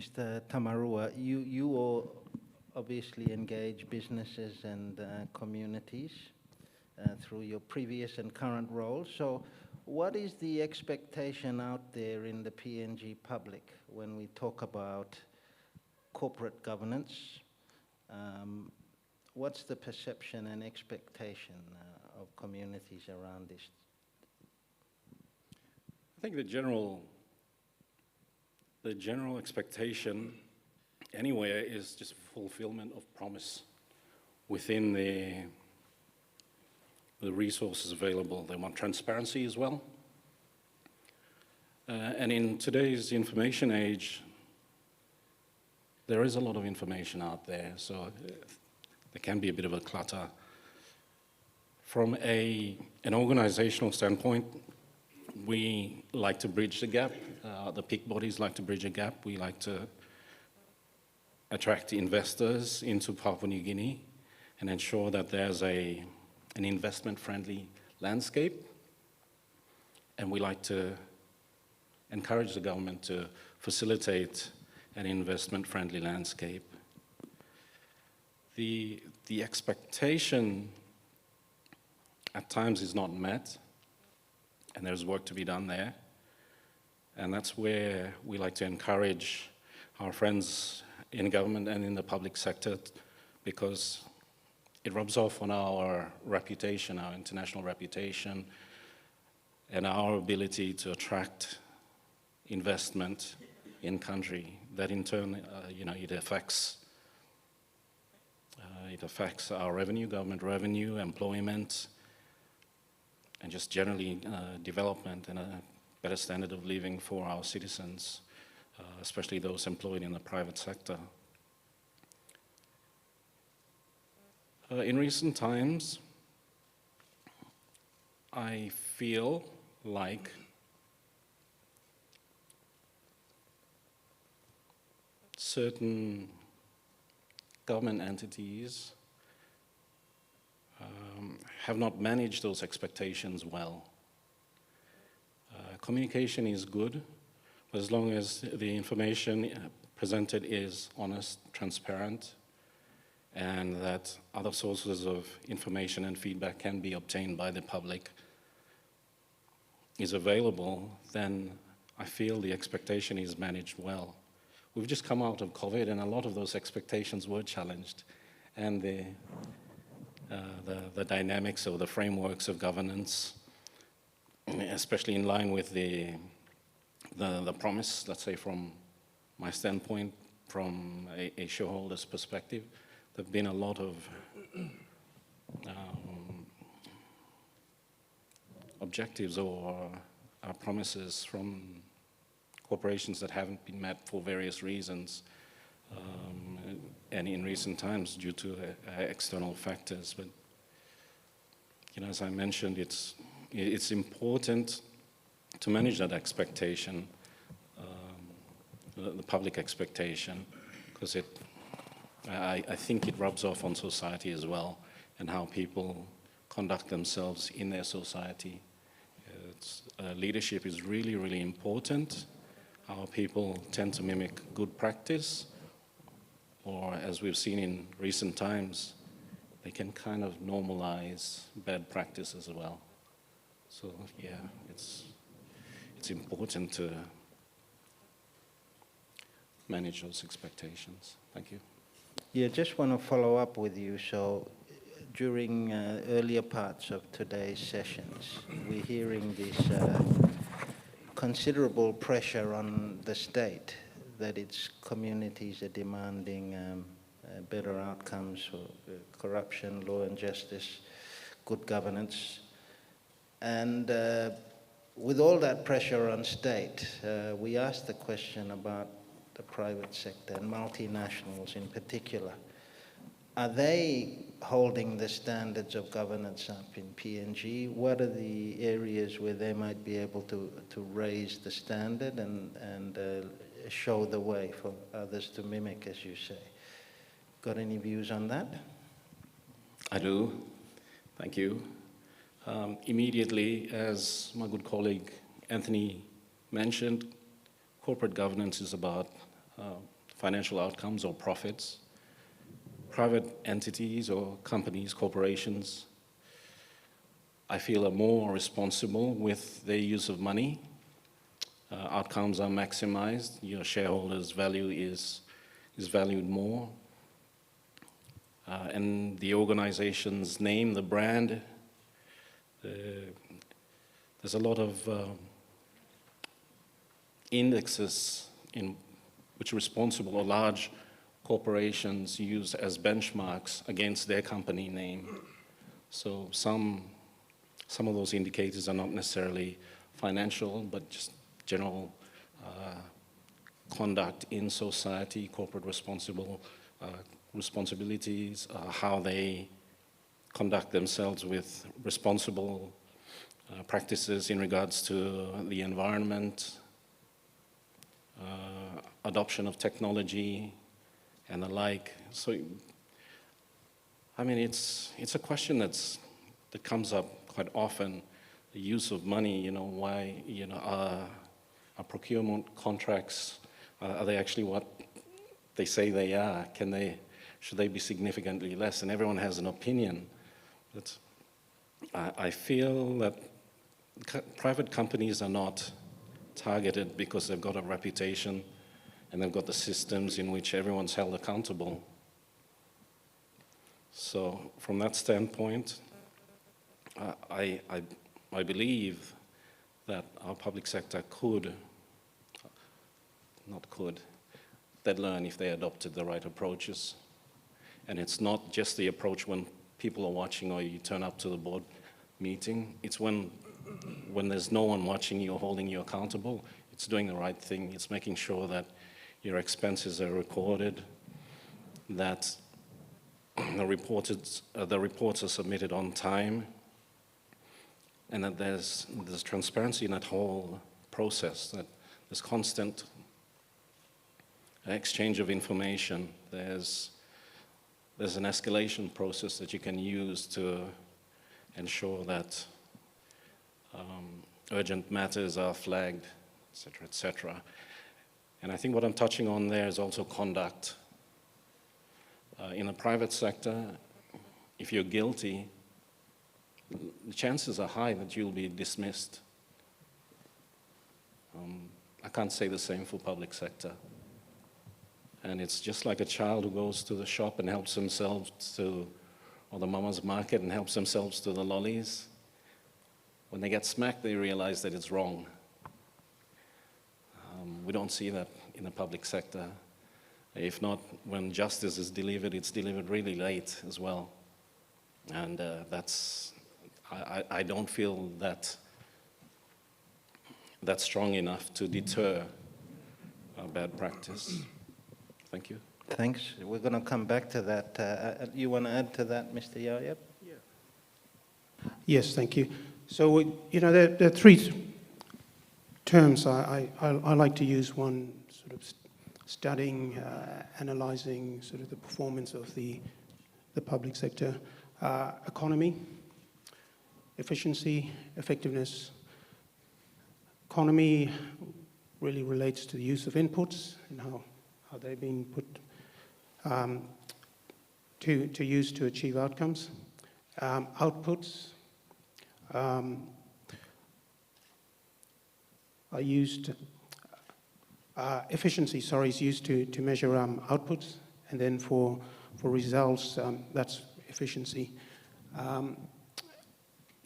Mr. Tamarua, you all obviously engage businesses and communities through your previous and current roles. So what is the expectation out there in the PNG public when we talk about corporate governance? What's the perception and expectation of communities around this? I think the general expectation anywhere is just fulfillment of promise within the resources available. They want transparency as well. And in today's information age, there is a lot of information out there, so there can be a bit of a clutter. From an organizational standpoint, we like to bridge the gap. The peak bodies like to bridge a gap. We like to attract investors into Papua New Guinea and ensure that there's an investment-friendly landscape. And we like to encourage the government to facilitate an investment-friendly landscape. The expectation at times is not met, and there's work to be done there. And that's where we like to encourage our friends in government and in the public sector, because it rubs off on our reputation, our international reputation, and our ability to attract investment in country. That in turn, it affects our revenue, government revenue, employment, and just generally development and a better standard of living for our citizens, especially those employed in the private sector. In recent times, I feel like certain government entities have not managed those expectations well. Communication is good, but as long as the information presented is honest, transparent, and that other sources of information and feedback can be obtained by the public is available, then I feel the expectation is managed well. We've just come out of COVID, and a lot of those expectations were challenged, and the dynamics or the frameworks of governance, especially in line with the promise, let's say from my standpoint, from a shareholder's perspective, there have been a lot of objectives or promises from corporations that haven't been met for various reasons, and in recent times due to external factors. But as I mentioned, it's important to manage that expectation, the public expectation, because I think it rubs off on society as well, and how people conduct themselves in their society. Leadership is really, really important. How people tend to mimic good practice, or as we've seen in recent times, they can kind of normalize bad practice as well. So yeah, it's important to manage those expectations. Thank you. Yeah, just want to follow up with you. So during earlier parts of today's sessions, we're hearing this considerable pressure on the state that its communities are demanding better outcomes for corruption, law and justice, good governance. And with all that pressure on state, we asked the question about the private sector and multinationals in particular. Are they holding the standards of governance up in PNG? What are the areas where they might be able to raise the standard and show the way for others to mimic, as you say? Got any views on that? I do. Thank you. Immediately, as my good colleague Anthony mentioned, corporate governance is about financial outcomes or profits. Private entities or companies, corporations, I feel are more responsible with their use of money. Outcomes are maximized. Your shareholders' value is valued more. And the organization's name, the brand, there's a lot of indexes in which responsible or large corporations use as benchmarks against their company name. So some of those indicators are not necessarily financial, but just general conduct in society, corporate responsibilities, how they conduct themselves with responsible practices in regards to the environment, adoption of technology, and the like. So, I mean, it's a question that comes up quite often. The use of money, why, are procurement contracts, are they actually what they say they are? Should they be significantly less? And everyone has an opinion. But I feel that private companies are not targeted because they've got a reputation and they've got the systems in which everyone's held accountable. So from that standpoint, I believe that our public sector they'd learn if they adopted the right approaches. And it's not just the approach when people are watching or you turn up to the board meeting. It's when there's no one watching you or holding you accountable. It's doing the right thing. It's making sure that your expenses are recorded, that the reports are submitted on time, and that there's transparency in that whole process, that there's constant exchange of information. There's an escalation process that you can use to ensure that urgent matters are flagged, et cetera, et cetera. And I think what I'm touching on there is also conduct. In the private sector, if you're guilty, the chances are high that you'll be dismissed. I can't say the same for public sector. And it's just like a child who goes to the shop and helps themselves or the mama's market and helps themselves to the lollies. When they get smacked, they realize that it's wrong. We don't see that in the public sector. If not, when justice is delivered, it's delivered really late as well. And I don't feel that's strong enough to deter bad practice. Thank you. Thanks. We're going to come back to that. You want to add to that, Mr. Yauieb? Yeah. Yes, thank you. So, there are three terms I like to use. One, sort of studying, analyzing sort of the performance of the public sector. Economy, efficiency, effectiveness. Economy really relates to the use of inputs and how they've been put to use to achieve outcomes. Outputs are used, efficiency, is used to measure outputs, and then for results, that's efficiency.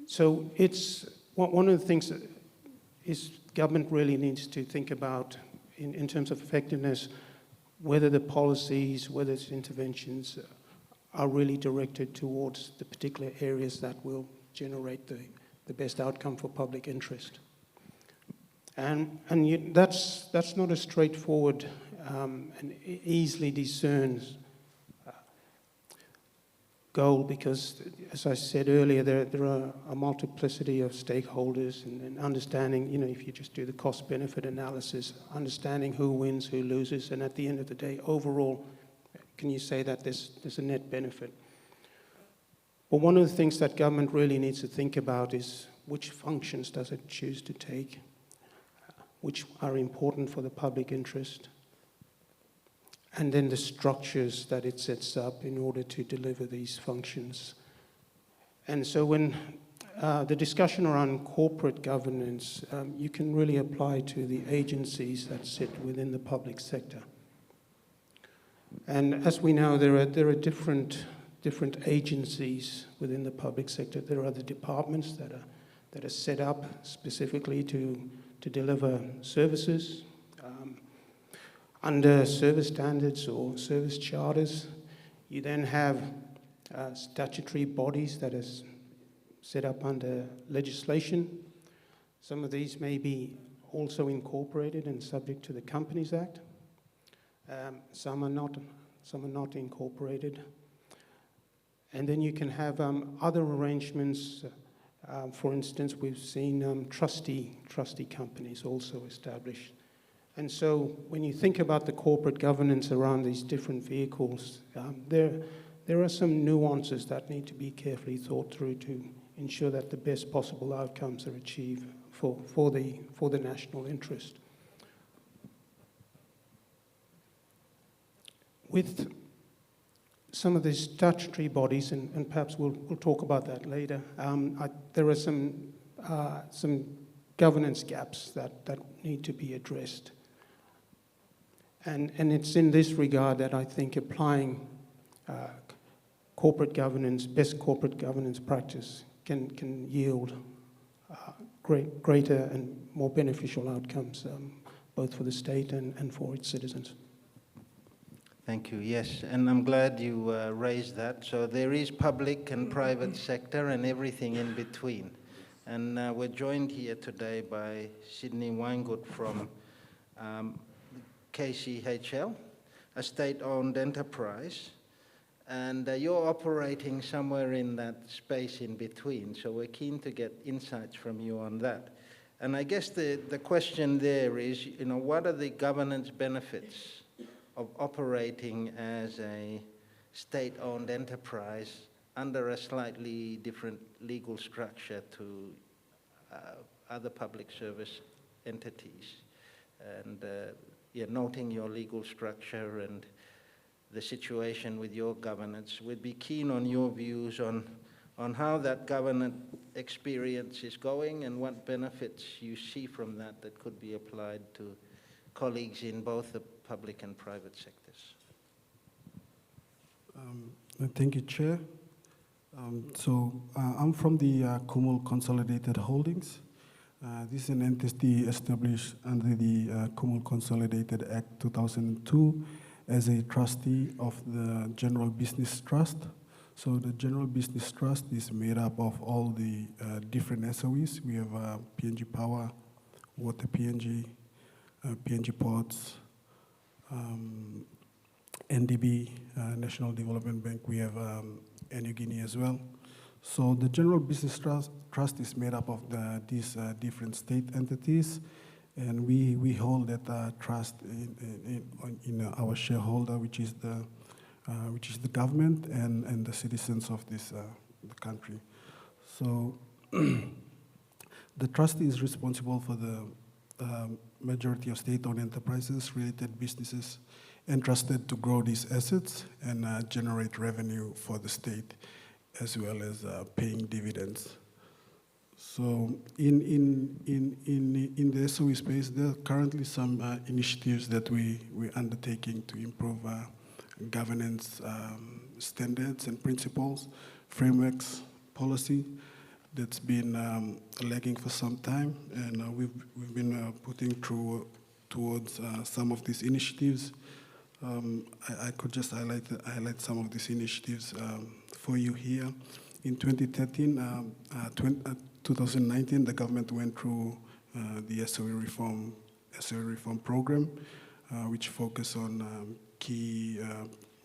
So it's one of the things that is government really needs to think about in terms of effectiveness, whether the policies, whether it's interventions are really directed towards the particular areas that will generate the best outcome for public interest. And that's not a straightforward and easily discerned goal, because, as I said earlier, there are a multiplicity of stakeholders, and understanding, if you just do the cost-benefit analysis, understanding who wins, who loses, and at the end of the day, overall, can you say that there's a net benefit? But one of the things that government really needs to think about is which functions does it choose to take, which are important for the public interest, and then the structures that it sets up in order to deliver these functions. And so when the discussion around corporate governance, you can really apply to the agencies that sit within the public sector. And as we know, there are different agencies within the public sector. There are the departments that are set up specifically to deliver services under service standards or service charters. You then have statutory bodies that are set up under legislation. Some of these may be also incorporated and subject to the Companies Act. Some are not incorporated. And then you can have other arrangements. For instance, we've seen trustee companies also established. And so when you think about the corporate governance around these different vehicles, there are some nuances that need to be carefully thought through to ensure that the best possible outcomes are achieved for the national interest. With some of the statutory bodies, and perhaps we'll talk about that later, there are some governance gaps that need to be addressed. And it's in this regard that I think applying corporate governance, best corporate governance practice can yield greater and more beneficial outcomes, both for the state and for its citizens. Thank you. Yes, and I'm glad you raised that. So there is public and private sector and everything in between. And we're joined here today by Sidney Waingut from KCHL, a state-owned enterprise. And you're operating somewhere in that space in between. So we're keen to get insights from you on that. And I guess the question there is, what are the governance benefits of operating as a state-owned enterprise under a slightly different legal structure to other public service entities? And noting your legal structure and the situation with your governance, we'd be keen on your views on how that governance experience is going and what benefits you see from that could be applied to colleagues in both the public and private sectors. Thank you, Chair. I'm from the Kumul Consolidated Holdings. This is an entity established under the Kumul Consolidated Act 2002 as a trustee of the General Business Trust. So the General Business Trust is made up of all the different SOEs. We have PNG Power, Water PNG, PNG Ports, NDB, National Development Bank. We have New Guinea as well. So the General Business Trust is made up of these different state entities, and we hold that trust in our shareholder, which is the government and the citizens of this the country. So the trust is responsible for the majority of state-owned enterprises, related businesses, entrusted to grow these assets and generate revenue for the state, as well as paying dividends. So in the SOE space, there are currently some initiatives that we're undertaking to improve governance standards and principles, frameworks, policy that's been lagging for some time, and we've been putting towards some of these initiatives. I could just highlight some of these initiatives for you here. In 2019, the government went through the SOE reform program, which focused on key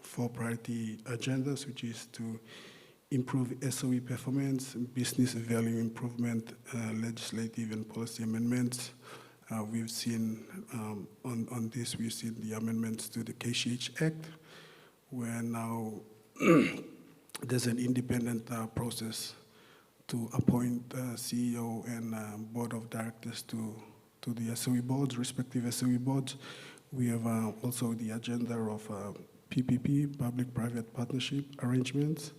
4 priority agendas, which is to improve SOE performance, business value improvement, legislative and policy amendments. We've seen on this, we've seen the amendments to the KCH Act, where now there's an independent process to appoint CEO and board of directors to the SOE boards, respective SOE boards. We have also the agenda of PPP, public-private partnership arrangements.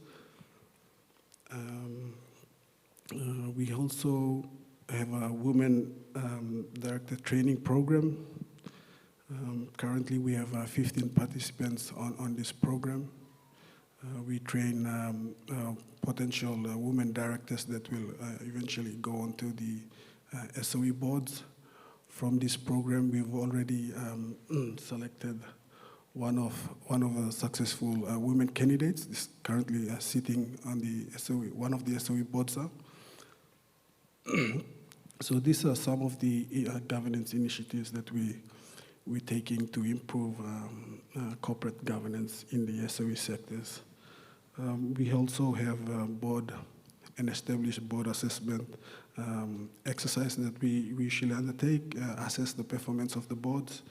We also have a women director training program. Currently, we have 15 participants on this program. We train potential women directors that will eventually go onto the SOE boards. From this program, we've already selected one of the successful women candidates. Is currently sitting on the SOE, one of the SOE boards. So these are some of the governance initiatives that we're taking to improve corporate governance in the SOE sectors. We also have an established board assessment exercise that we usually undertake, assess the performance of the boards,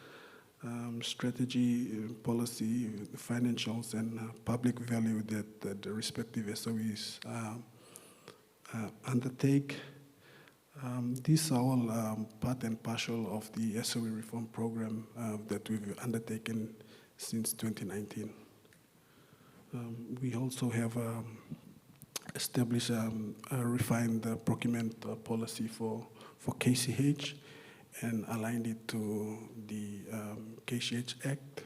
strategy, policy, financials, and public value that the respective SOEs undertake. These are all part and parcel of the SOE reform program that we've undertaken since 2019. We also have established a refined procurement policy for KCH and aligned it to the KCH Act.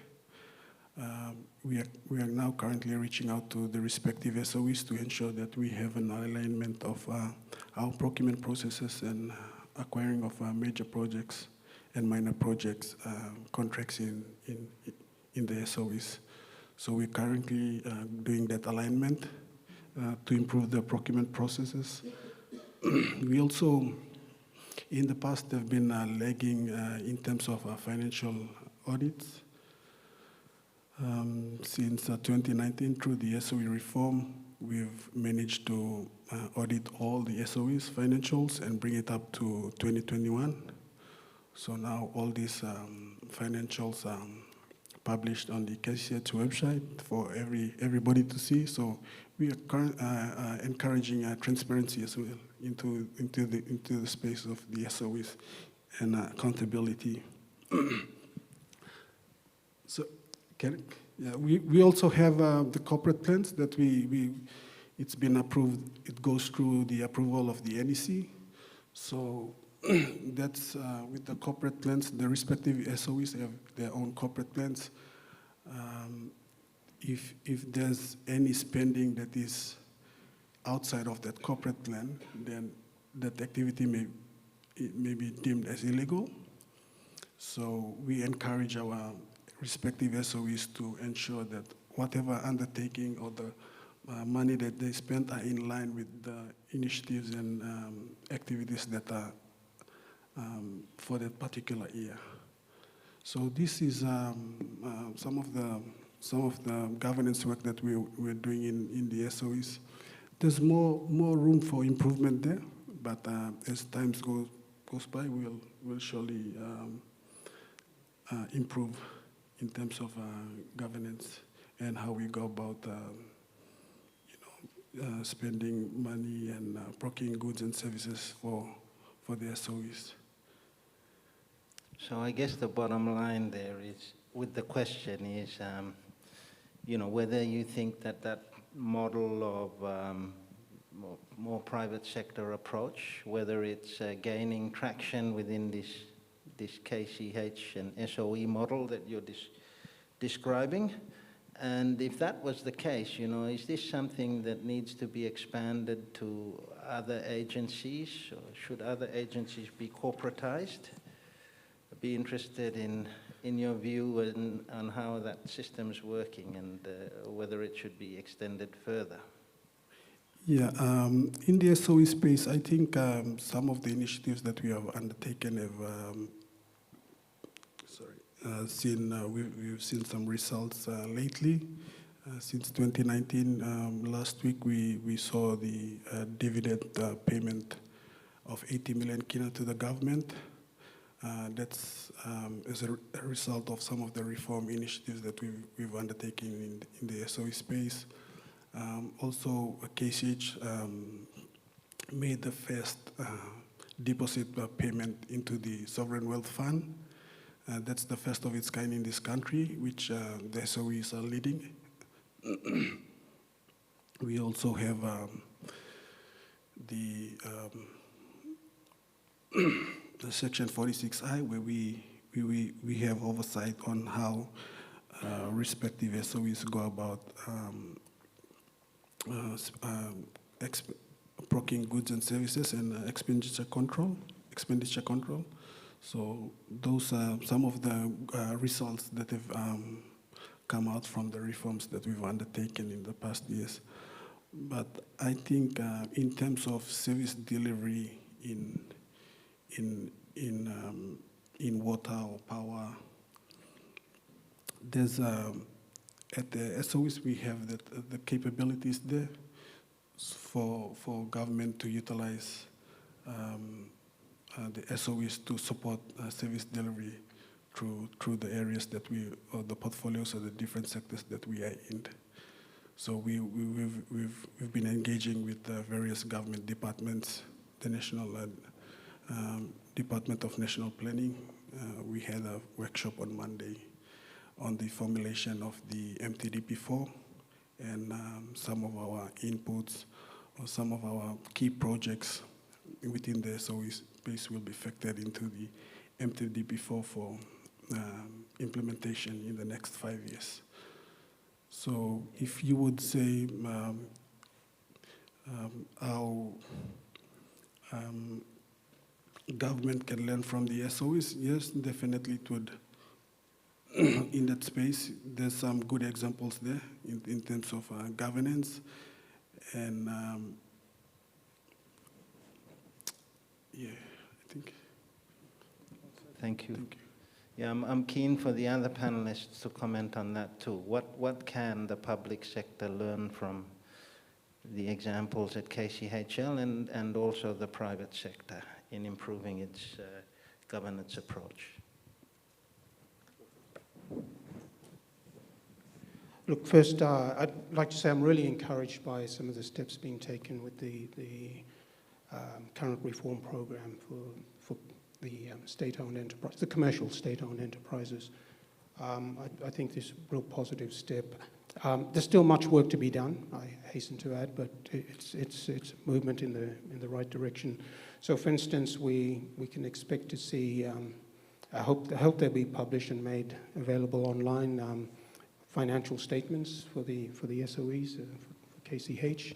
We are now currently reaching out to the respective SOEs to ensure that we have an alignment of our procurement processes and acquiring of major projects and minor projects contracts in the SOEs. So we're currently doing that alignment to improve the procurement processes. We also, in the past, have been lagging in terms of financial audits. Since 2019, through the SOE reform, we've managed to audit all the SOEs financials and bring it up to 2021. So now all these financials are published on the KCH website for everybody to see. So we are encouraging transparency as well into the space of the SOEs and accountability. So. We also have the corporate plans that it's been approved. It goes through the approval of the NEC. So that's with the corporate plans, the respective SOEs have their own corporate plans. If there's any spending that is outside of that corporate plan, then that activity may be deemed as illegal. So we encourage our respective SOEs to ensure that whatever undertaking or the money that they spend are in line with the initiatives and activities that are for that particular year. So this is some of the governance work that we're doing in the SOEs. There's more room for improvement there, but as time goes by, we'll surely improve in terms of governance and how we go about spending money and procuring goods and services for the SOEs. So I guess the bottom line there is, with the question is, whether you think that model of more private sector approach, whether it's gaining traction within this KCH and SOE model that you're describing. And if that was the case, is this something that needs to be expanded to other agencies, or should other agencies be corporatized? I'd be interested in your view on how that system's working and whether it should be extended further. Yeah, in the SOE space, I think some of the initiatives that we have undertaken have we've seen some results lately. Since 2019, last week we saw the dividend payment of 80 million kina to the government. That's as a result of some of the reform initiatives that we've undertaken in the SOE space. Also, KCH made the first deposit payment into the Sovereign Wealth Fund. That's the first of its kind in this country, which the SOEs are leading. We also have the Section 46I, where we have oversight on how respective SOEs go about procuring goods and services and expenditure control. So those are some of the results that have come out from the reforms that we've undertaken in the past years. But I think in terms of service delivery in water or power, there's at the SOEs we have the capabilities there for government to utilize the SOEs to support service delivery through the areas that or the portfolios or the different sectors that we are in. So we've been engaging with various government departments, the National Department of National Planning. We had a workshop on Monday on the formulation of the MTDP4, and some of our inputs or some of our key projects within the SOE space will be factored into the MTDP4 for implementation in the next 5 years. So if you would say how government can learn from the SOEs, yes, definitely it would. In that space, there's some good examples there in terms of governance, and yeah, I think. Thank you. Yeah, I'm keen for the other panelists to comment on that too. What can the public sector learn from the examples at KCHL and also the private sector in improving its governance approach? Look, first, I'd like to say I'm really encouraged by some of the steps being taken with the current reform program for the state-owned enterprise, the commercial state-owned enterprises. I think this is a real positive step. There's still much work to be done, I hasten to add, but it's movement in the right direction. So, for instance, we can expect to see. I hope they'll be published and made available online. Financial statements for the SOEs, for KCH.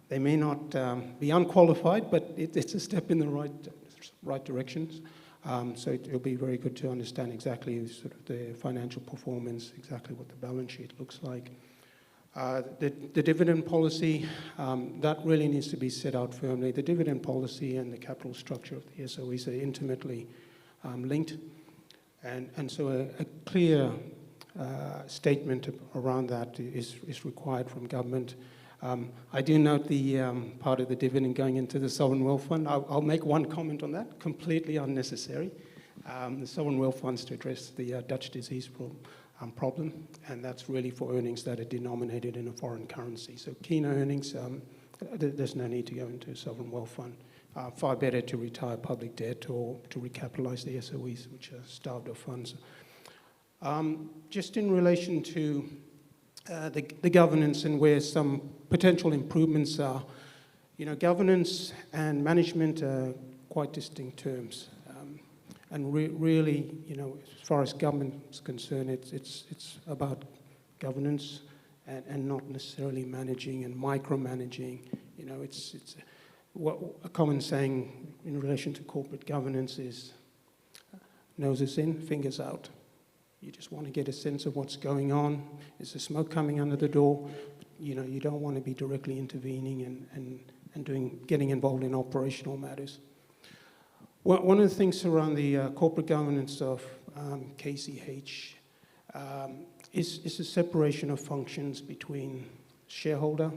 They may not be unqualified, but it's a step in the right directions. So it'll be very good to understand exactly sort of the financial performance, exactly what the balance sheet looks like. The dividend policy, that really needs to be set out firmly. The dividend policy and the capital structure of the SOEs are intimately linked. And so a clear statement around that is required from government. I do note the part of the dividend going into the Sovereign Wealth Fund. I'll make one comment on that, completely unnecessary. The Sovereign Wealth Fund's to address the Dutch disease problem, and that's really for earnings that are denominated in a foreign currency. So keen earnings, there's no need to go into a Sovereign Wealth Fund. Far better to retire public debt or to recapitalise the SOEs, which are starved of funds. Just in relation to the governance and where some potential improvements are, governance and management are quite distinct terms. And really, as far as government is concerned, it's about governance and not necessarily managing and micromanaging. It's what a common saying in relation to corporate governance is noses in, fingers out. You just want to get a sense of what's going on. Is the smoke coming under the door? You don't want to be directly intervening and getting involved in operational matters. One of the things around the corporate governance of KCH is the separation of functions between shareholder,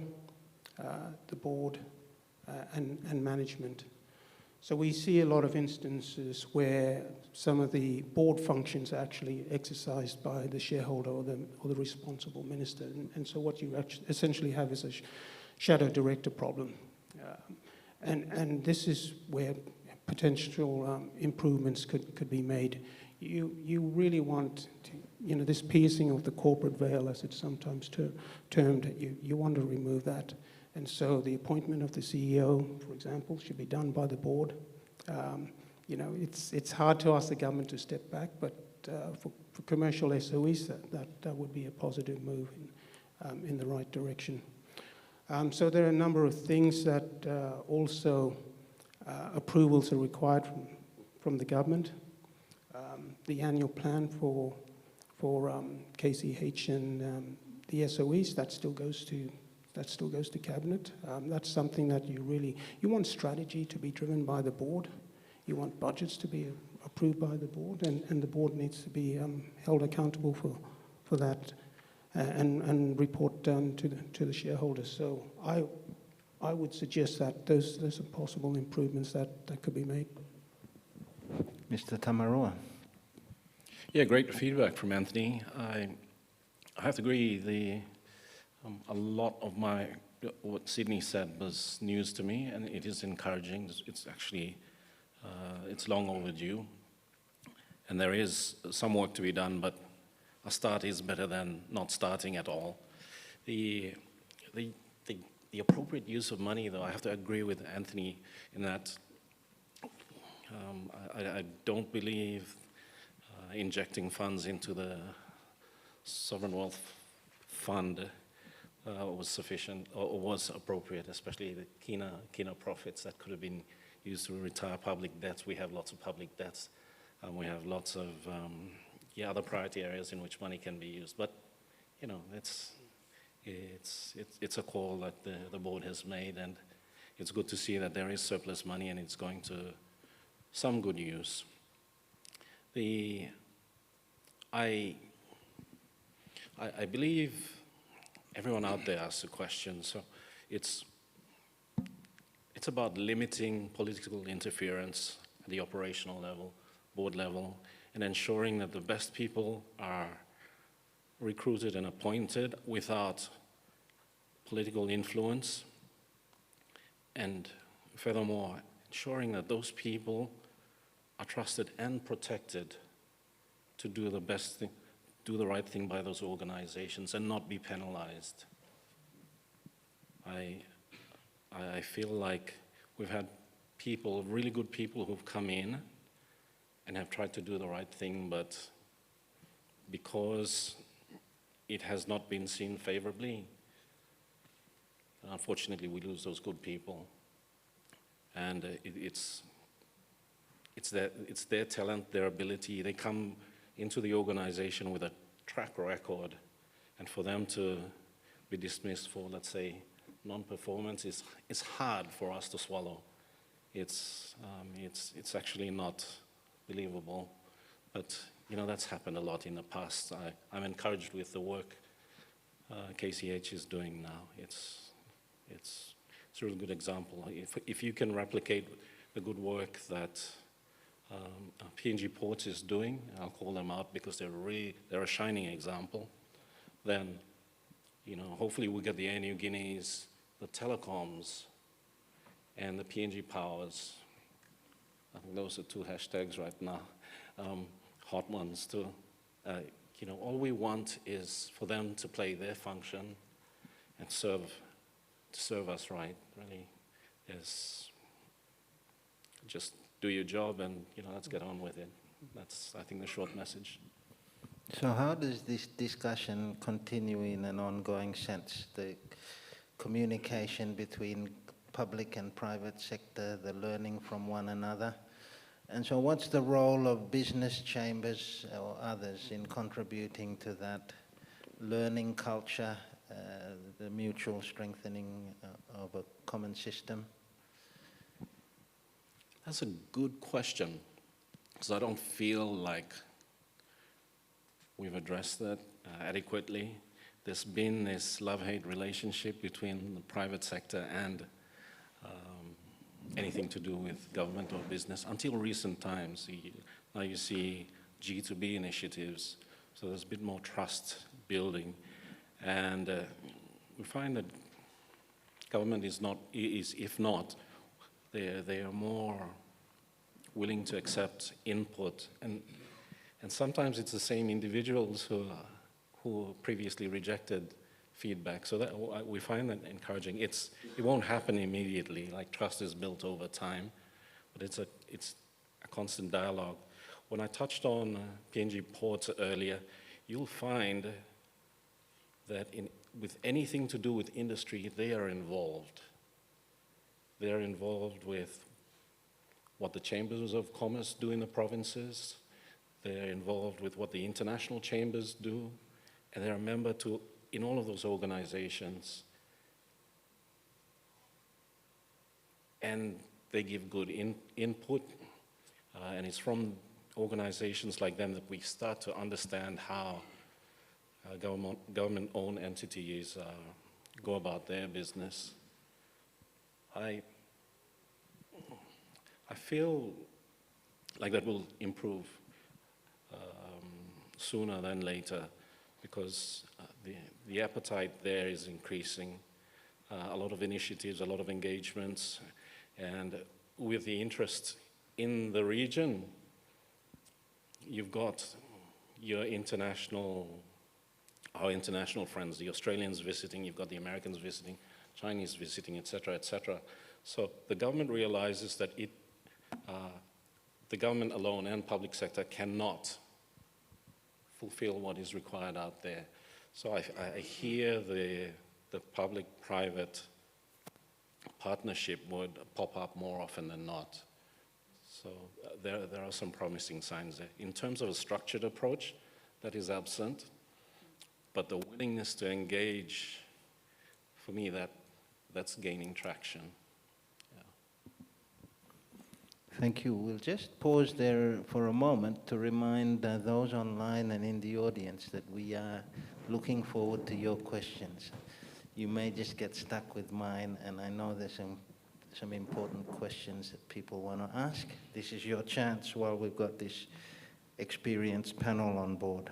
the board, and management. So we see a lot of instances where some of the board functions are actually exercised by the shareholder or the responsible minister. And so what you essentially have is a shadow director problem. And this is where potential improvements could be made. you really want to, this piercing of the corporate veil, as it's sometimes termed, you want to remove that. And so the appointment of the CEO, for example, should be done by the board. It's hard to ask the government to step back, but for commercial SOEs, that would be a positive move in the right direction. So there are a number of things that also approvals are required from the government. The annual plan for KCH and the SOEs, that still goes to cabinet. That's something that you want strategy to be driven by the board. You want budgets to be approved by the board, and the board needs to be held accountable for that and report to the shareholders. So I would suggest that those are possible improvements that could be made. Mr. Tamarua. Yeah, great feedback from Anthony. I have to agree, a lot of what Sidney said was news to me, and it is encouraging. It's actually, it's long overdue, and there is some work to be done, but a start is better than not starting at all. The appropriate use of money, though, I have to agree with Anthony in that I don't believe injecting funds into the sovereign wealth fund was sufficient or was appropriate, especially the Kina profits that could have been used to retire public debts. We have lots of public debts. We have lots of other priority areas in which money can be used. But it's a call that the board has made, and it's good to see that there is surplus money and it's going to some good use. I believe everyone out there asks a question, so it's about limiting political interference at the operational level, board level, and ensuring that the best people are recruited and appointed without political influence, and furthermore, ensuring that those people are trusted and protected to do the best thing, do the right thing by those organizations and not be penalized. I feel like we've had people, really good people who've come in and have tried to do the right thing, but because it has not been seen favorably, unfortunately we lose those good people. And it's their talent, their ability. They come into the organization with a track record, and for them to be dismissed for, let's say, non-performance is hard for us to swallow. It's actually not believable, but that's happened a lot in the past. I'm encouraged with the work KCH is doing now. It's a really good example. If you can replicate the good work that PNG Ports is doing, I'll call them out because they're a shining example, then hopefully we get the Air Niugini's, the telecoms, and the PNG Powers. I think those are two hashtags right now, hot ones too. All we want is for them to play their function and serve us right. Really, just do your job and let's get on with it. That's, I think, the short message. So how does this discussion continue in an ongoing sense? The communication between public and private sector, the learning from one another. And so what's the role of business chambers or others in contributing to that learning culture, the mutual strengthening of a common system? That's a good question, because I don't feel like we've addressed that adequately. There's been this love-hate relationship between the private sector and anything to do with government or business until recent times. Now you see G2B initiatives, so there's a bit more trust building. And we find that government is if not, they are more willing to accept input. And And sometimes it's the same individuals who previously rejected feedback. So that we find that encouraging. It won't happen immediately, like trust is built over time, but it's a constant dialogue. When I touched on PNG ports earlier, you'll find that with anything to do with industry, they are involved. They're involved with what the chambers of commerce do in the provinces. They're involved with what the international chambers do, and they're a member in all of those organizations. And they give good input, and it's from organizations like them that we start to understand how government-owned entities go about their business. I feel like that will improve sooner than later, because the appetite there is increasing. A lot of initiatives, a lot of engagements, and with the interest in the region, you've got our international friends, the Australians visiting, you've got the Americans visiting, Chinese visiting, et cetera, et cetera. So the government realizes that the government alone and public sector cannot fulfill what is required out there. So I hear the public-private partnership would pop up more often than not. So there are some promising signs there. In terms of a structured approach, that is absent, but the willingness to engage, for me, that's gaining traction. Thank you. We'll just pause there for a moment to remind those online and in the audience that we are looking forward to your questions. You may just get stuck with mine, and I know there's some important questions that people want to ask. This is your chance while we've got this experienced panel on board.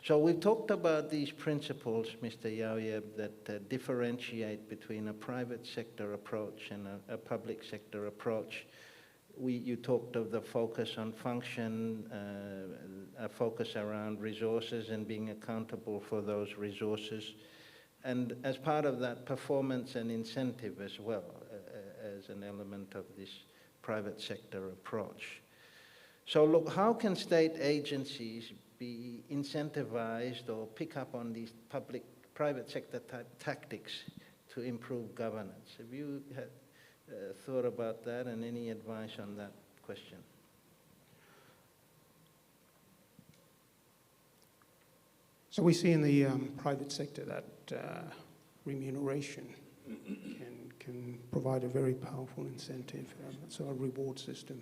So we've talked about these principles, Mr. Yauieb, that differentiate between a private sector approach and a public sector approach. You talked of the focus on function, a focus around resources and being accountable for those resources. And as part of that, performance and incentive as well, as an element of this private sector approach. So look, how can state agencies be incentivized or pick up on these private sector tactics to improve governance? Have you thought about that, and any advice on that question? So we see in the private sector that remuneration can provide a very powerful incentive, so a reward system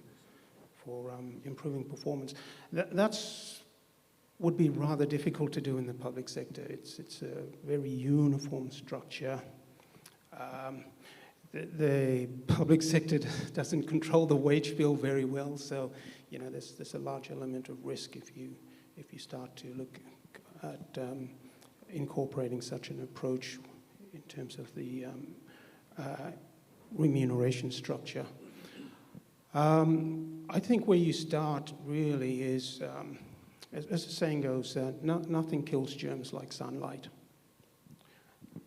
for improving performance. That's would be rather difficult to do in the public sector. It's a very uniform structure. The public sector doesn't control the wage bill very well, so there's a large element of risk if you start to look at incorporating such an approach in terms of the remuneration structure. I think where you start really is, as the saying goes, nothing kills germs like sunlight.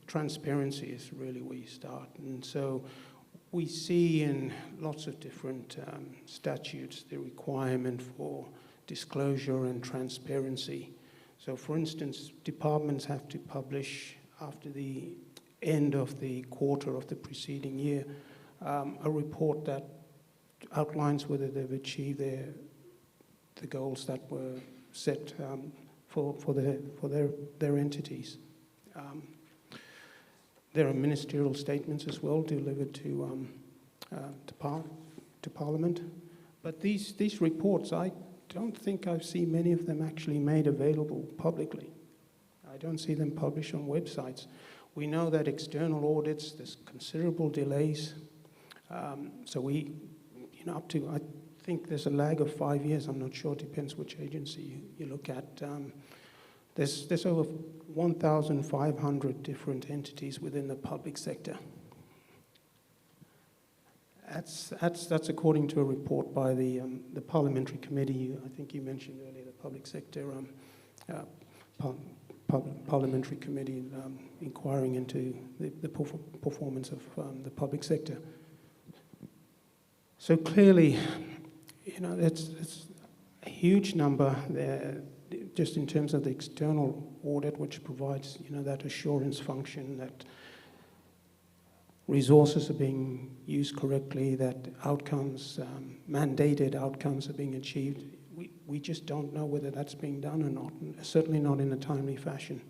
Transparency is really where you start. And so we see in lots of different statutes the requirement for disclosure and transparency. So for instance, departments have to publish after the end of the quarter of the preceding year a report that outlines whether they've achieved the goals that were set for their entities. There are ministerial statements as well delivered to Parliament. But these reports, I don't think I've seen many of them actually made available publicly. I don't see them published on websites. We know that external audits, there's considerable delays. So we, up to, I think there's a lag of 5 years. I'm not sure, it depends which agency you look at. There's over 1,500 different entities within the public sector. That's according to a report by the parliamentary committee. I think you mentioned earlier the public sector parliamentary committee inquiring into the performance of the public sector. So clearly, it's a huge number there, just in terms of the external audit, which provides that assurance function that resources are being used correctly, that outcomes, mandated outcomes are being achieved. We just don't know whether that's being done or not, certainly not in a timely fashion.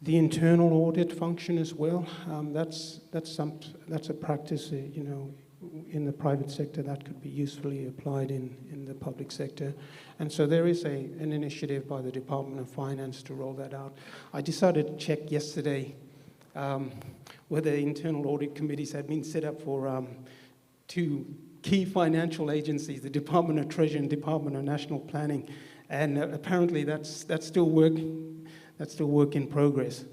The internal audit function as well, that's a practice, in the private sector that could be usefully applied in the public sector. And so there is an initiative by the Department of Finance to roll that out. I decided to check yesterday whether internal audit committees had been set up for two key financial agencies, the Department of Treasury and Department of National Planning. And apparently that's still work in progress.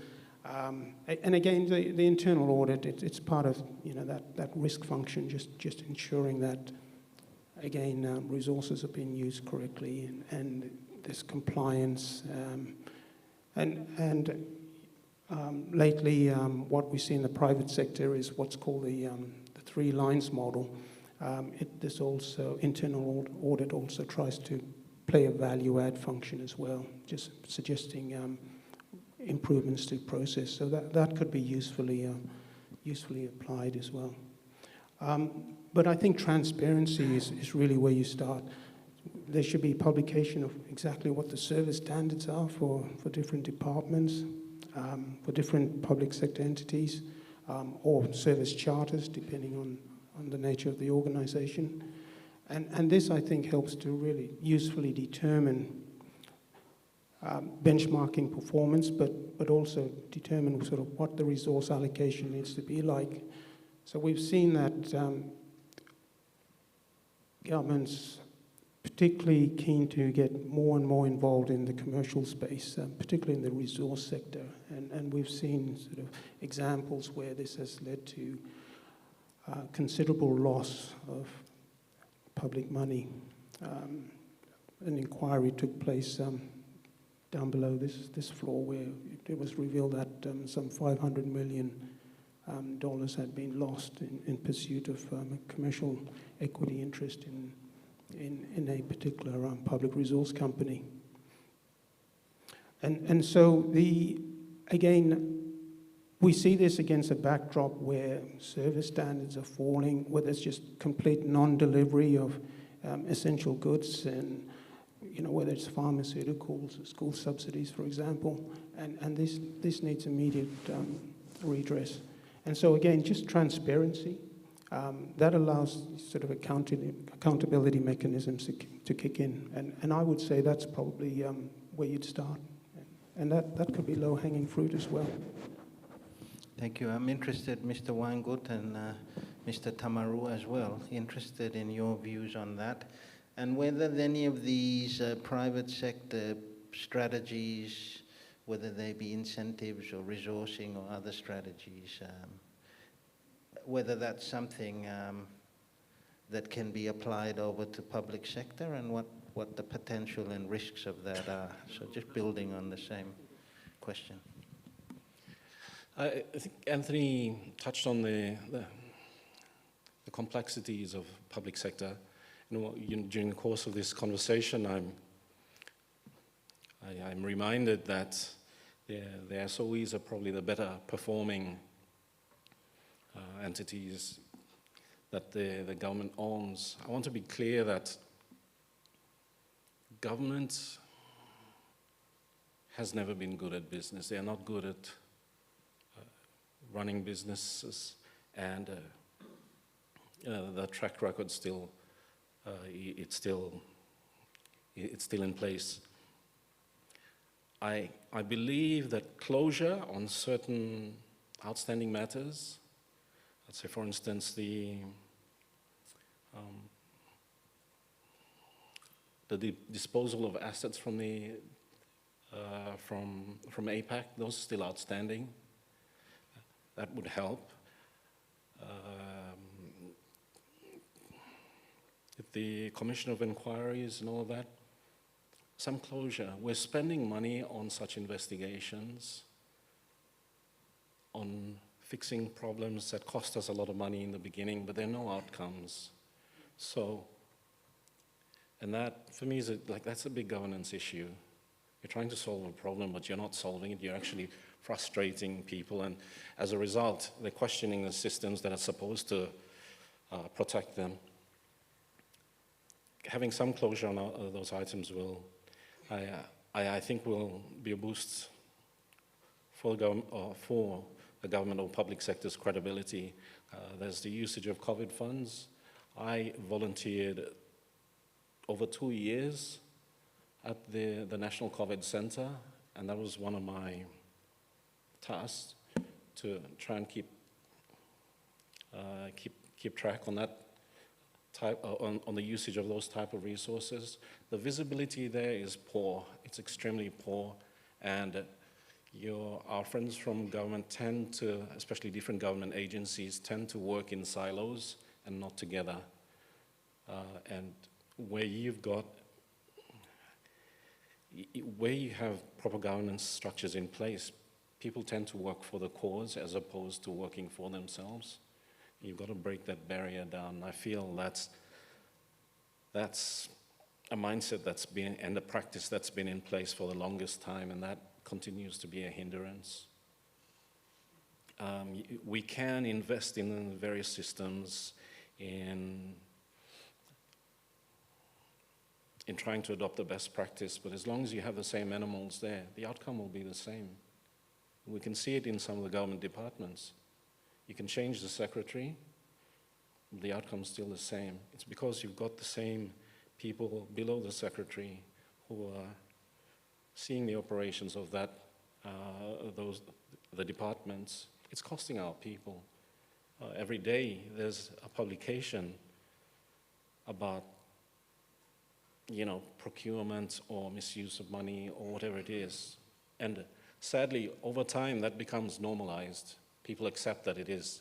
And again, the internal audit, it's part of that risk function, just ensuring that, again, resources are being used correctly and there's compliance. Lately, what we see in the private sector is what's called the 3 lines model. This also, internal audit also tries to play a value add function as well, just suggesting improvements to process. So that could be usefully applied as well. But I think transparency is really where you start. There should be publication of exactly what the service standards are for different departments, for different public sector entities, or service charters, depending on the nature of the organization. And this, I think, helps to really usefully determine benchmarking performance, but also determine sort of what the resource allocation needs to be like. So we've seen that governments particularly keen to get more and more involved in the commercial space, particularly in the resource sector. And we've seen sort of examples where this has led to considerable loss of public money. An inquiry took place down below this floor, where it was revealed that some $500 million had been lost in pursuit of a commercial equity interest in a particular public resource company. And so again, we see this against a backdrop where service standards are falling, where there's just complete non-delivery of essential goods, and whether it's pharmaceuticals or school subsidies, for example, and this needs immediate redress. And so again, just transparency, that allows sort of accountability mechanisms to kick in. And I would say that's probably where you'd start. And that could be low-hanging fruit as well. Thank you. I'm interested, Mr. Waingut and Mr. Tamarua as well, interested in your views on that, and whether any of these private sector strategies, whether they be incentives or resourcing or other strategies, whether that's something that can be applied over to public sector, and what the potential and risks of that are. So just building on the same question. I think Anthony touched on the complexities of public sector. During the course of this conversation, I'm reminded that the SOEs are probably the better performing entities that the government owns. I want to be clear that government has never been good at business. They are not good at running businesses, and the track record still it's still in place. I believe that closure on certain outstanding matters, let's say for instance the disposal of assets from APAC, those are still outstanding. That would help. the Commission of Inquiries and all that, some closure. We're spending money on such investigations, on fixing problems that cost us a lot of money in the beginning, but there are no outcomes. So, and that, for me, that's a big governance issue. You're trying to solve a problem, but you're not solving it. You're actually frustrating people, and as a result, they're questioning the systems that are supposed to protect them. Having some closure on those items will, I think, will be a boost for the government or public sector's credibility. There's the usage of COVID funds. I volunteered over 2 years at the National COVID Center, and that was one of my tasks, to try and keep track on that type on the usage of those type of resources. The visibility there is poor. It's extremely poor, and our friends from government tend to, especially different government agencies, tend to work in silos and not together. And where you have proper governance structures in place, people tend to work for the cause as opposed to working for themselves. You've got to break that barrier down. I feel that's a mindset that's been, and a practice that's been in place for the longest time, and that continues to be a hindrance. We can invest in various systems in trying to adopt the best practice, but as long as you have the same animals there, the outcome will be the same. We can see it in some of the government departments. You can change the secretary, the outcome's still the same. It's because you've got the same people below the secretary who are seeing the operations of the departments. It's costing our people. Every day there's a publication about, procurement or misuse of money or whatever it is. And sadly, over time, that becomes normalized. People accept that it is,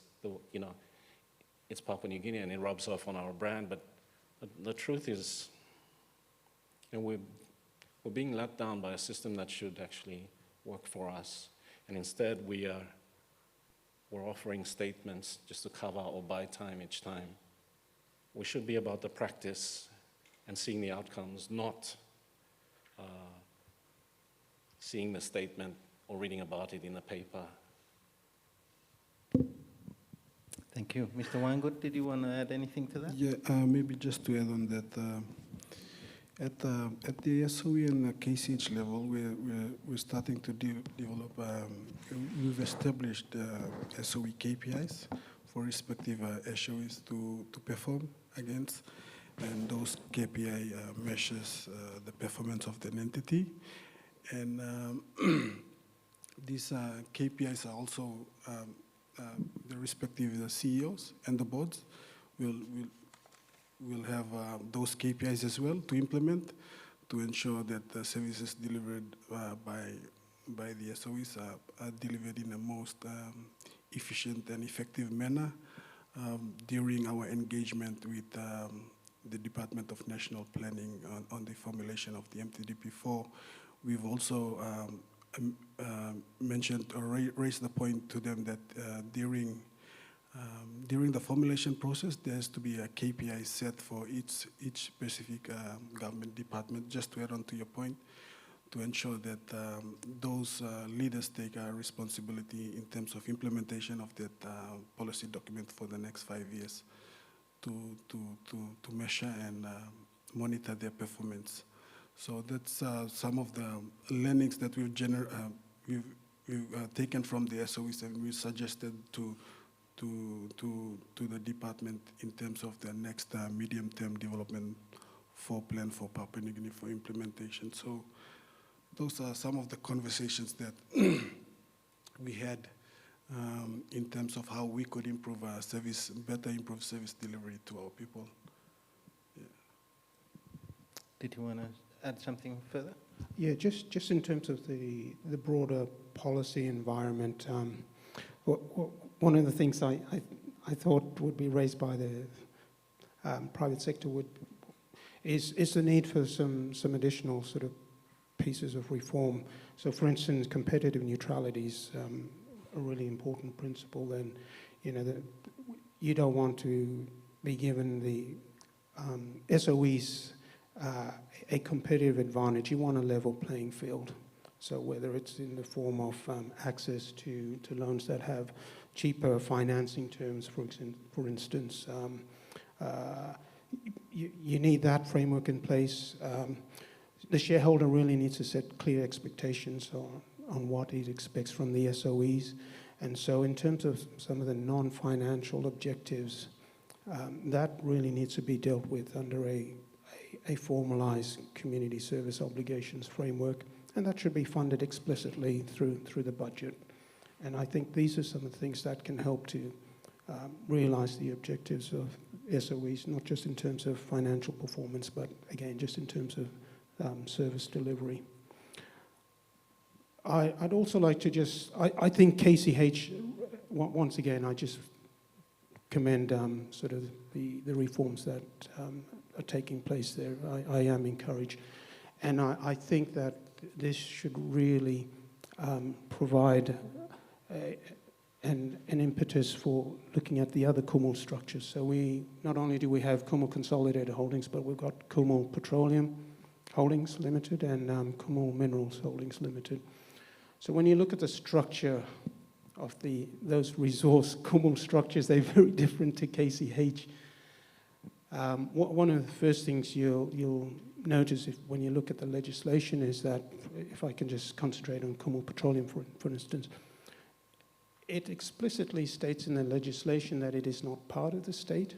it's Papua New Guinea and it rubs off on our brand, but the truth is, we're being let down by a system that should actually work for us. And instead, we're offering statements just to cover or buy time each time. We should be about the practice and seeing the outcomes, not seeing the statement or reading about it in the paper. Thank you. Mr. Waingut, did you want to add anything to that? Yeah, maybe just to add on that, at the SOE and KCH level, we're starting to develop, we've established SOE KPIs for respective SOEs to perform against, and those KPI measures the performance of the entity. And these KPIs are also the respective CEOs and the boards will have those KPIs as well to implement to ensure that the services delivered by the SOEs are delivered in the most efficient and effective manner. During our engagement with the Department of National Planning on the formulation of the MTDP4, we've also mentioned or raised the point to them that during the formulation process, there has to be a KPI set for each specific government department, just to add on to your point, to ensure that those leaders take responsibility in terms of implementation of that policy document for the next 5 years to measure and monitor their performance. So that's some of the learnings that we've taken from the SOEs, and we suggested to the department in terms of the next medium-term development plan for Papua New Guinea for implementation. So those are some of the conversations that we had in terms of how we could improve our service, better improve service delivery to our people. Yeah. Did you want to add something further? Yeah, just in terms of the broader policy environment, one of the things I I thought would be raised by the private sector is the need for some additional sort of pieces of reform. So, for instance, competitive neutrality is a really important principle. And you don't want to be given the SOEs a competitive advantage. You want a level playing field. So whether it's in the form of access to loans that have cheaper financing terms, for instance, you need that framework in place. The shareholder really needs to set clear expectations on what he expects from the SOEs. And so in terms of some of the non-financial objectives, that really needs to be dealt with under a formalized community service obligations framework. And that should be funded explicitly through the budget. And I think these are some of the things that can help to realize the objectives of SOEs, not just in terms of financial performance, but again, just in terms of service delivery. I'd also like to I think KCH, once again, I just commend sort of the reforms that are taking place there. I am encouraged. And I think that this should really provide an impetus for looking at the other Kumul structures. So not only do we have Kumul Consolidated Holdings, but we've got Kumul Petroleum Holdings Limited and Kumul Minerals Holdings Limited. So when you look at the structure of those resource Kumul structures, they're very different to KCH. One of the first things you'll notice when you look at the legislation is that, if I can just concentrate on Kumul Petroleum, for instance, it explicitly states in the legislation that it is not part of the state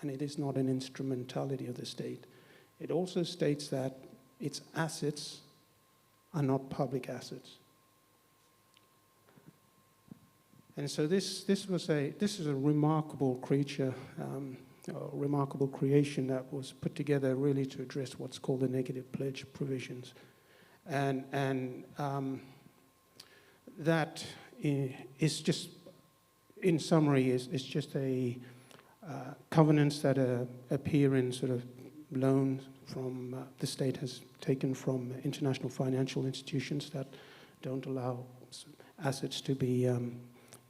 and it is not an instrumentality of the state. It also states that its assets are not public assets. And so this is a remarkable creature, remarkable creation that was put together really to address what's called the negative pledge provisions. And that is just, in summary, is just a covenants that appear in sort of loans from the state has taken from international financial institutions that don't allow assets to be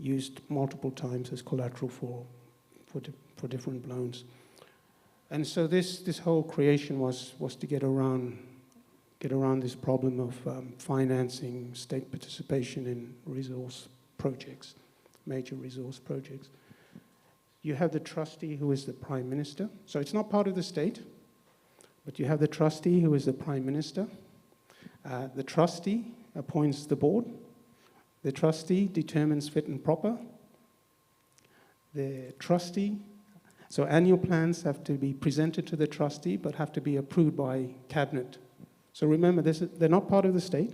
used multiple times as collateral for different loans. And so this whole creation was to get around this problem of financing state participation in resource projects, major resource projects. You have the trustee who is the Prime Minister. So it's not part of the state, but you have the trustee who is the Prime Minister. The trustee appoints the board. The trustee determines fit and proper. The trustee, so annual plans have to be presented to the trustee, but have to be approved by cabinet. So remember, they're not part of the state,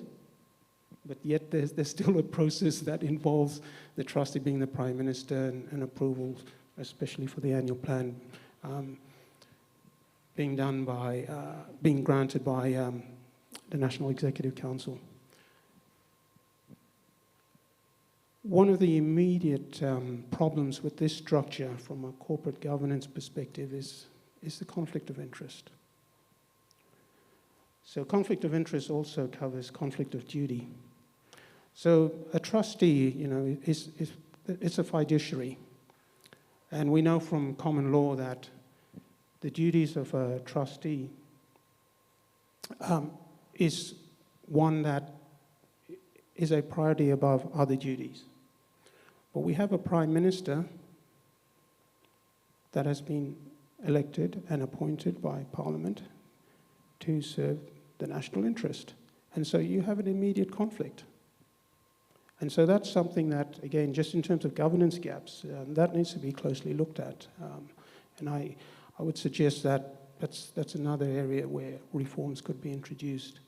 but yet there's still a process that involves the trustee being the Prime Minister and approvals, especially for the annual plan, being granted by the National Executive Council. One of the immediate problems with this structure from a corporate governance perspective is the conflict of interest. So conflict of interest also covers conflict of duty. So a trustee, it's a fiduciary. And we know from common law that the duties of a trustee is one that is a priority above other duties. But we have a Prime Minister that has been elected and appointed by Parliament to serve the national interest. And so you have an immediate conflict. And so that's something that, again, just in terms of governance gaps, that needs to be closely looked at. And I would suggest that that's another area where reforms could be introduced.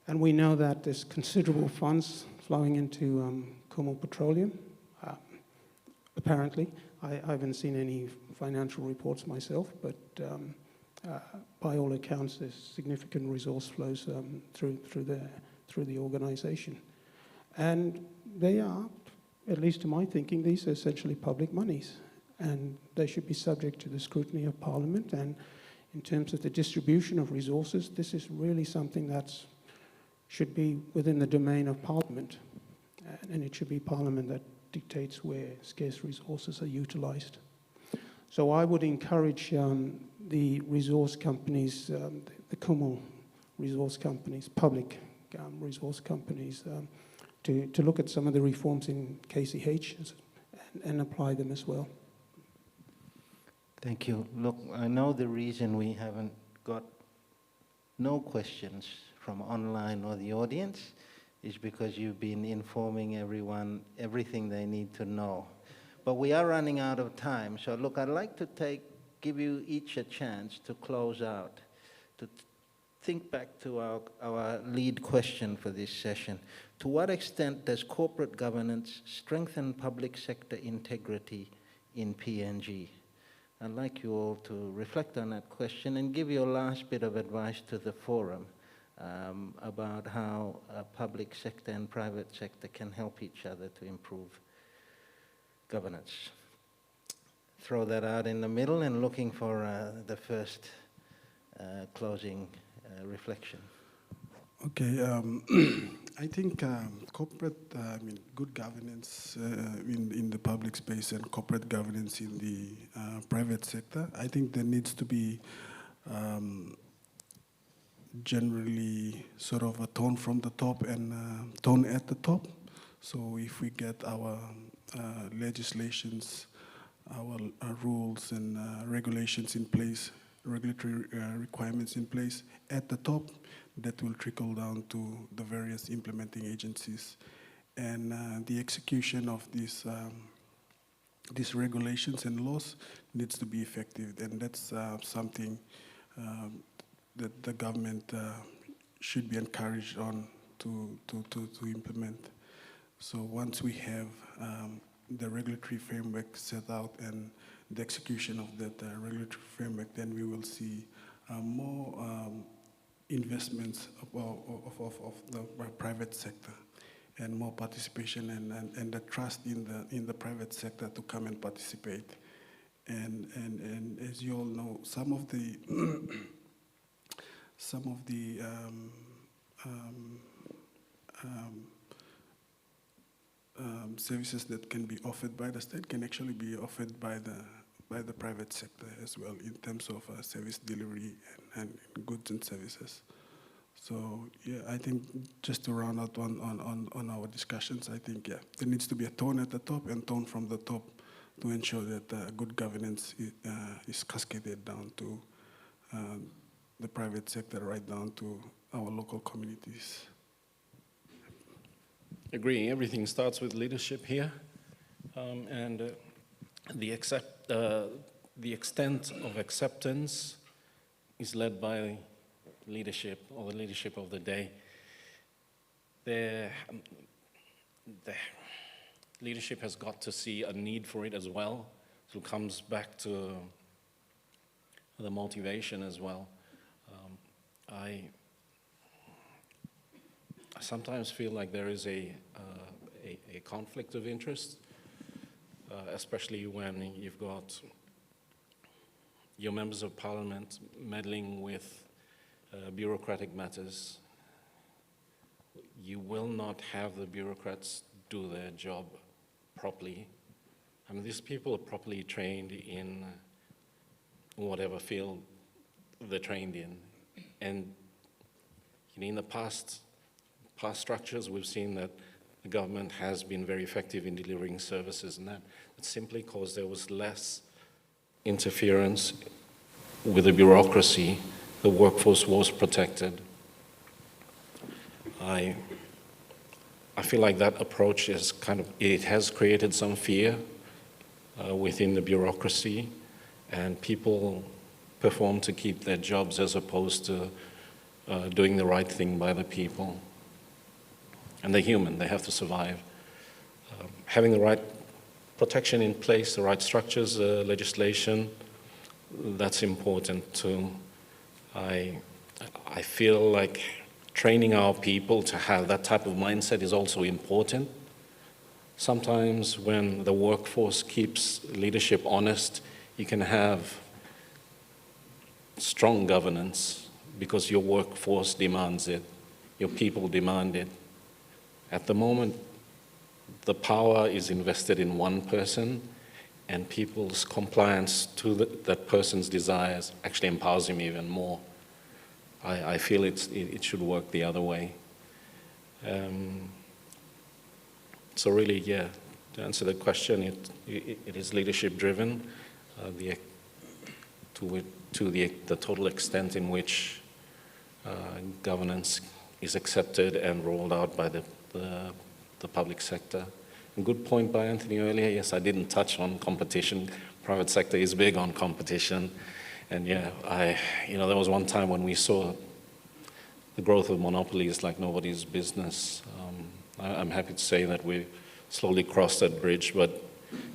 And we know that there's considerable funds flowing into Kumul Petroleum. Apparently, I haven't seen any financial reports myself, but by all accounts, there's significant resource flows through the organization. And they are, at least to my thinking, these are essentially public monies. and they should be subject to the scrutiny of Parliament. And in terms of the distribution of resources, this is really something that should be within the domain of Parliament, and it should be Parliament that dictates where scarce resources are utilised. So I would encourage the resource companies, the Kumul resource companies, public resource companies, to look at some of the reforms in KCH and apply them as well. Thank you. Look, I know the reason we haven't got no questions from online or the audience is because you've been informing everyone everything they need to know. But we are running out of time. So look, I'd like to give you each a chance to close out, to think back to our lead question for this session. To what extent does corporate governance strengthen public sector integrity in PNG? I'd like you all to reflect on that question and give your last bit of advice to the forum about how public sector and private sector can help each other to improve governance. Throw that out in the middle and looking for the first closing reflection. Okay, I think corporate, good governance in the public space and corporate governance in the private sector, I think there needs to be generally sort of a tone from the top and tone at the top. So if we get our legislations, our rules and regulations in place, regulatory requirements in place at the top, that will trickle down to the various implementing agencies. And the execution of these regulations and laws needs to be effective. And that's something that the government should be encouraged on to implement. So once we have the regulatory framework set out and the execution of that regulatory framework, then we will see more investments of the private sector and more participation and the trust in the private sector to come and participate. And as you all know, some of the services that can be offered by the state can actually be offered by the private sector as well in terms of service delivery and goods and services. So yeah, I think just to round out on our discussions, I think there needs to be a tone at the top and tone from the top to ensure that good governance is cascaded down to the private sector, right down to our local communities. Agree. Everything starts with leadership here, and the extent of acceptance is led by leadership, or the leadership of the day. The leadership has got to see a need for it as well. So it comes back to the motivation as well. I sometimes feel like there is a conflict of interest, especially when you've got your members of parliament meddling with bureaucratic matters. You will not have the bureaucrats do their job properly. I mean, these people are properly trained in whatever field they're trained in. And in the past structures, we've seen that the government has been very effective in delivering services, and that it's simply because there was less interference with the bureaucracy. The workforce was protected. I feel like that approach is it has created some fear within the bureaucracy, and people perform to keep their jobs as opposed to doing the right thing by the people. And they're human, they have to survive. Having the right protection in place, the right structures, legislation, that's important too. I feel like training our people to have that type of mindset is also important, sometimes when the workforce keeps leadership honest, you can have strong governance because your workforce demands it, your people demand it. At the moment, the power is invested in one person, and people's compliance to that person's desires actually empowers him even more. I feel it should work the other way. So really, yeah, to answer the question, it is leadership driven, to the total extent in which governance is accepted and rolled out by the public sector. A good point by Anthony earlier. Yes, I didn't touch on competition. Private sector is big on competition. And yeah, there was one time when we saw the growth of monopolies like nobody's business. I'm happy to say that we slowly crossed that bridge, but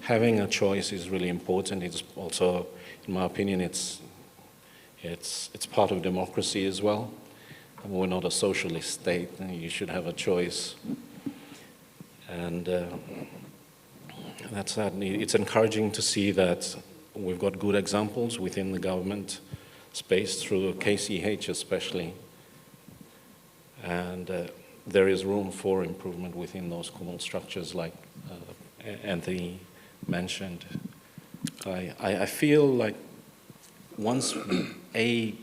having a choice is really important. It's also, in my opinion, it's part of democracy as well. I mean, we're not a socialist state, and you should have a choice. And that's that. It's encouraging to see that we've got good examples within the government space through KCH especially. And there is room for improvement within those Kumul structures like Anthony mentioned. I feel like once a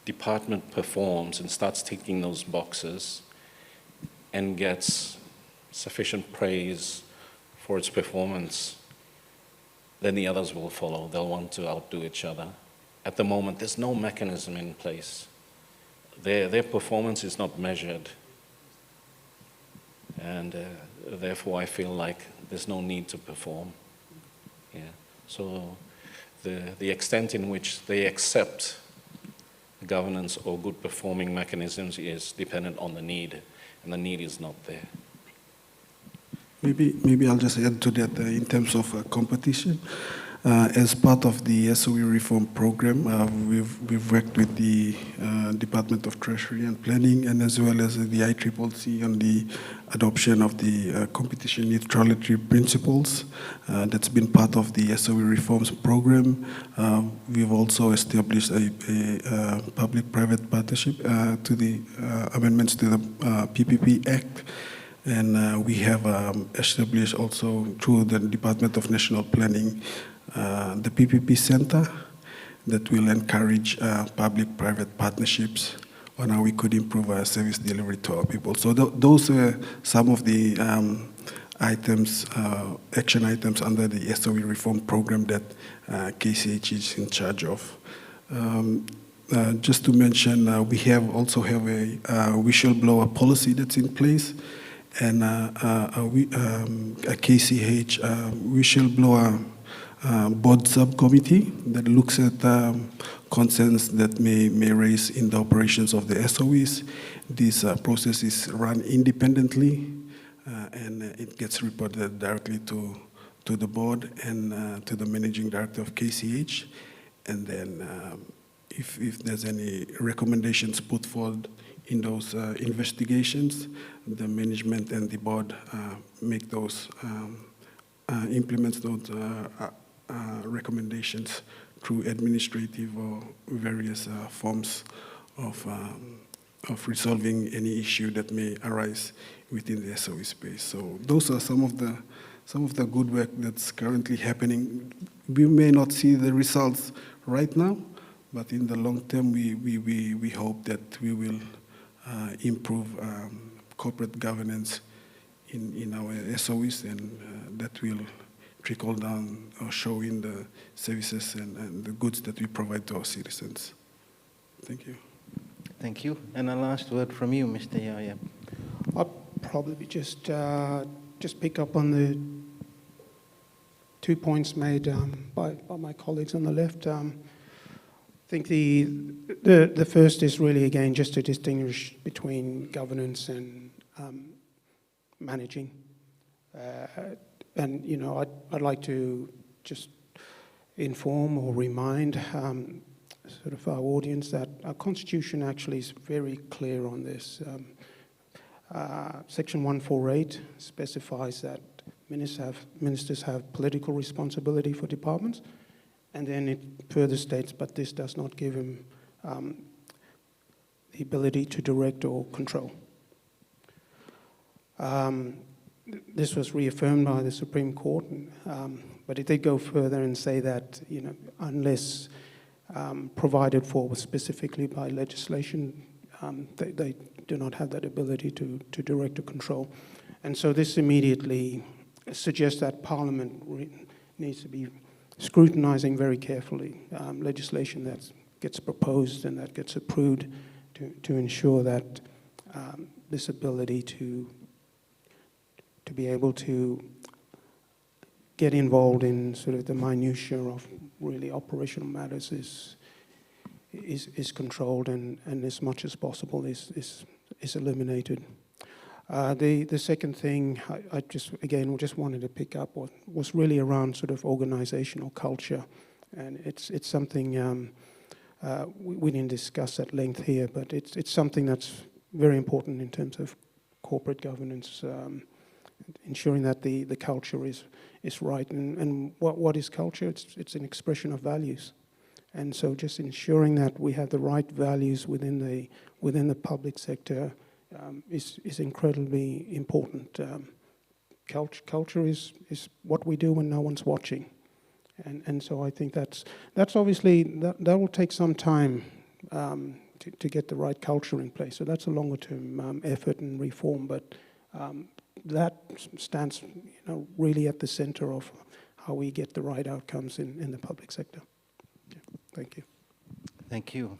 department performs and starts ticking those boxes and gets sufficient praise for its performance, then the others will follow. They'll want to outdo each other. At the moment, there's no mechanism in place. Their performance is not measured. And therefore, I feel like there's no need to perform. Yeah. So the extent in which they accept governance or good performing mechanisms is dependent on the need, and the need is not there. Maybe I'll just add to that in terms of competition. As part of the SOE reform program, we've worked with the Department of Treasury and Planning, and as well as the ICCC on the adoption of the competition neutrality principles. That's been part of the SOE reforms program. We've also established a public-private partnership to the amendments to the PPP Act. And we have established also through the Department of National Planning the PPP Center that will encourage public-private partnerships on how we could improve our service delivery to our people. So those are some of the items, action items under the SOE reform program that KCH is in charge of. Just to mention, we also have a whistleblower policy that's in place, and a KCH whistleblower board subcommittee that looks at concerns that may raise in the operations of the SOEs. This process is run independently, and it gets reported directly to the board and to the managing director of KCH. And then if there's any recommendations put forward in those investigations, the management and the board make those, implements those recommendations through administrative or various forms of resolving any issue that may arise within the SOE space. So those are some of the good work that's currently happening. We may not see the results right now, but in the long term, we hope that we will improve corporate governance in our SOEs, and that will trickle down or show in the services and the goods that we provide to our citizens. Thank you. Thank you. And a last word from you, Mr. Yauieb. I'll probably just pick up on the 2 points made by my colleagues on the left. I think the first is really, again, just to distinguish between governance and managing. And, you know, I'd like to just inform or remind sort of our audience that our Constitution actually is very clear on this. Section 148 specifies that ministers have political responsibility for departments, and then it further states, but this does not give him the ability to direct or control. This was reaffirmed by the Supreme Court, but it did go further and say that, unless provided for specifically by legislation, they do not have that ability to direct or control. And so this immediately suggests that Parliament needs to be scrutinizing very carefully legislation that gets proposed and that gets approved to ensure that this ability to be able to get involved in sort of the minutiae of really operational matters is controlled and as much as possible is eliminated. The second thing I just wanted to pick up was really around sort of organizational culture, and it's something we didn't discuss at length here, but it's something that's very important in terms of corporate governance, ensuring that the culture is right. And what is culture? It's an expression of values. And so just ensuring that we have the right values within the public sector is incredibly important. Culture is what we do when no one's watching. And so I think that's obviously, that will take some time to get the right culture in place. So that's a longer term effort and reform, but that stands really at the center of how we get the right outcomes in the public sector. Yeah. Thank you. Thank you.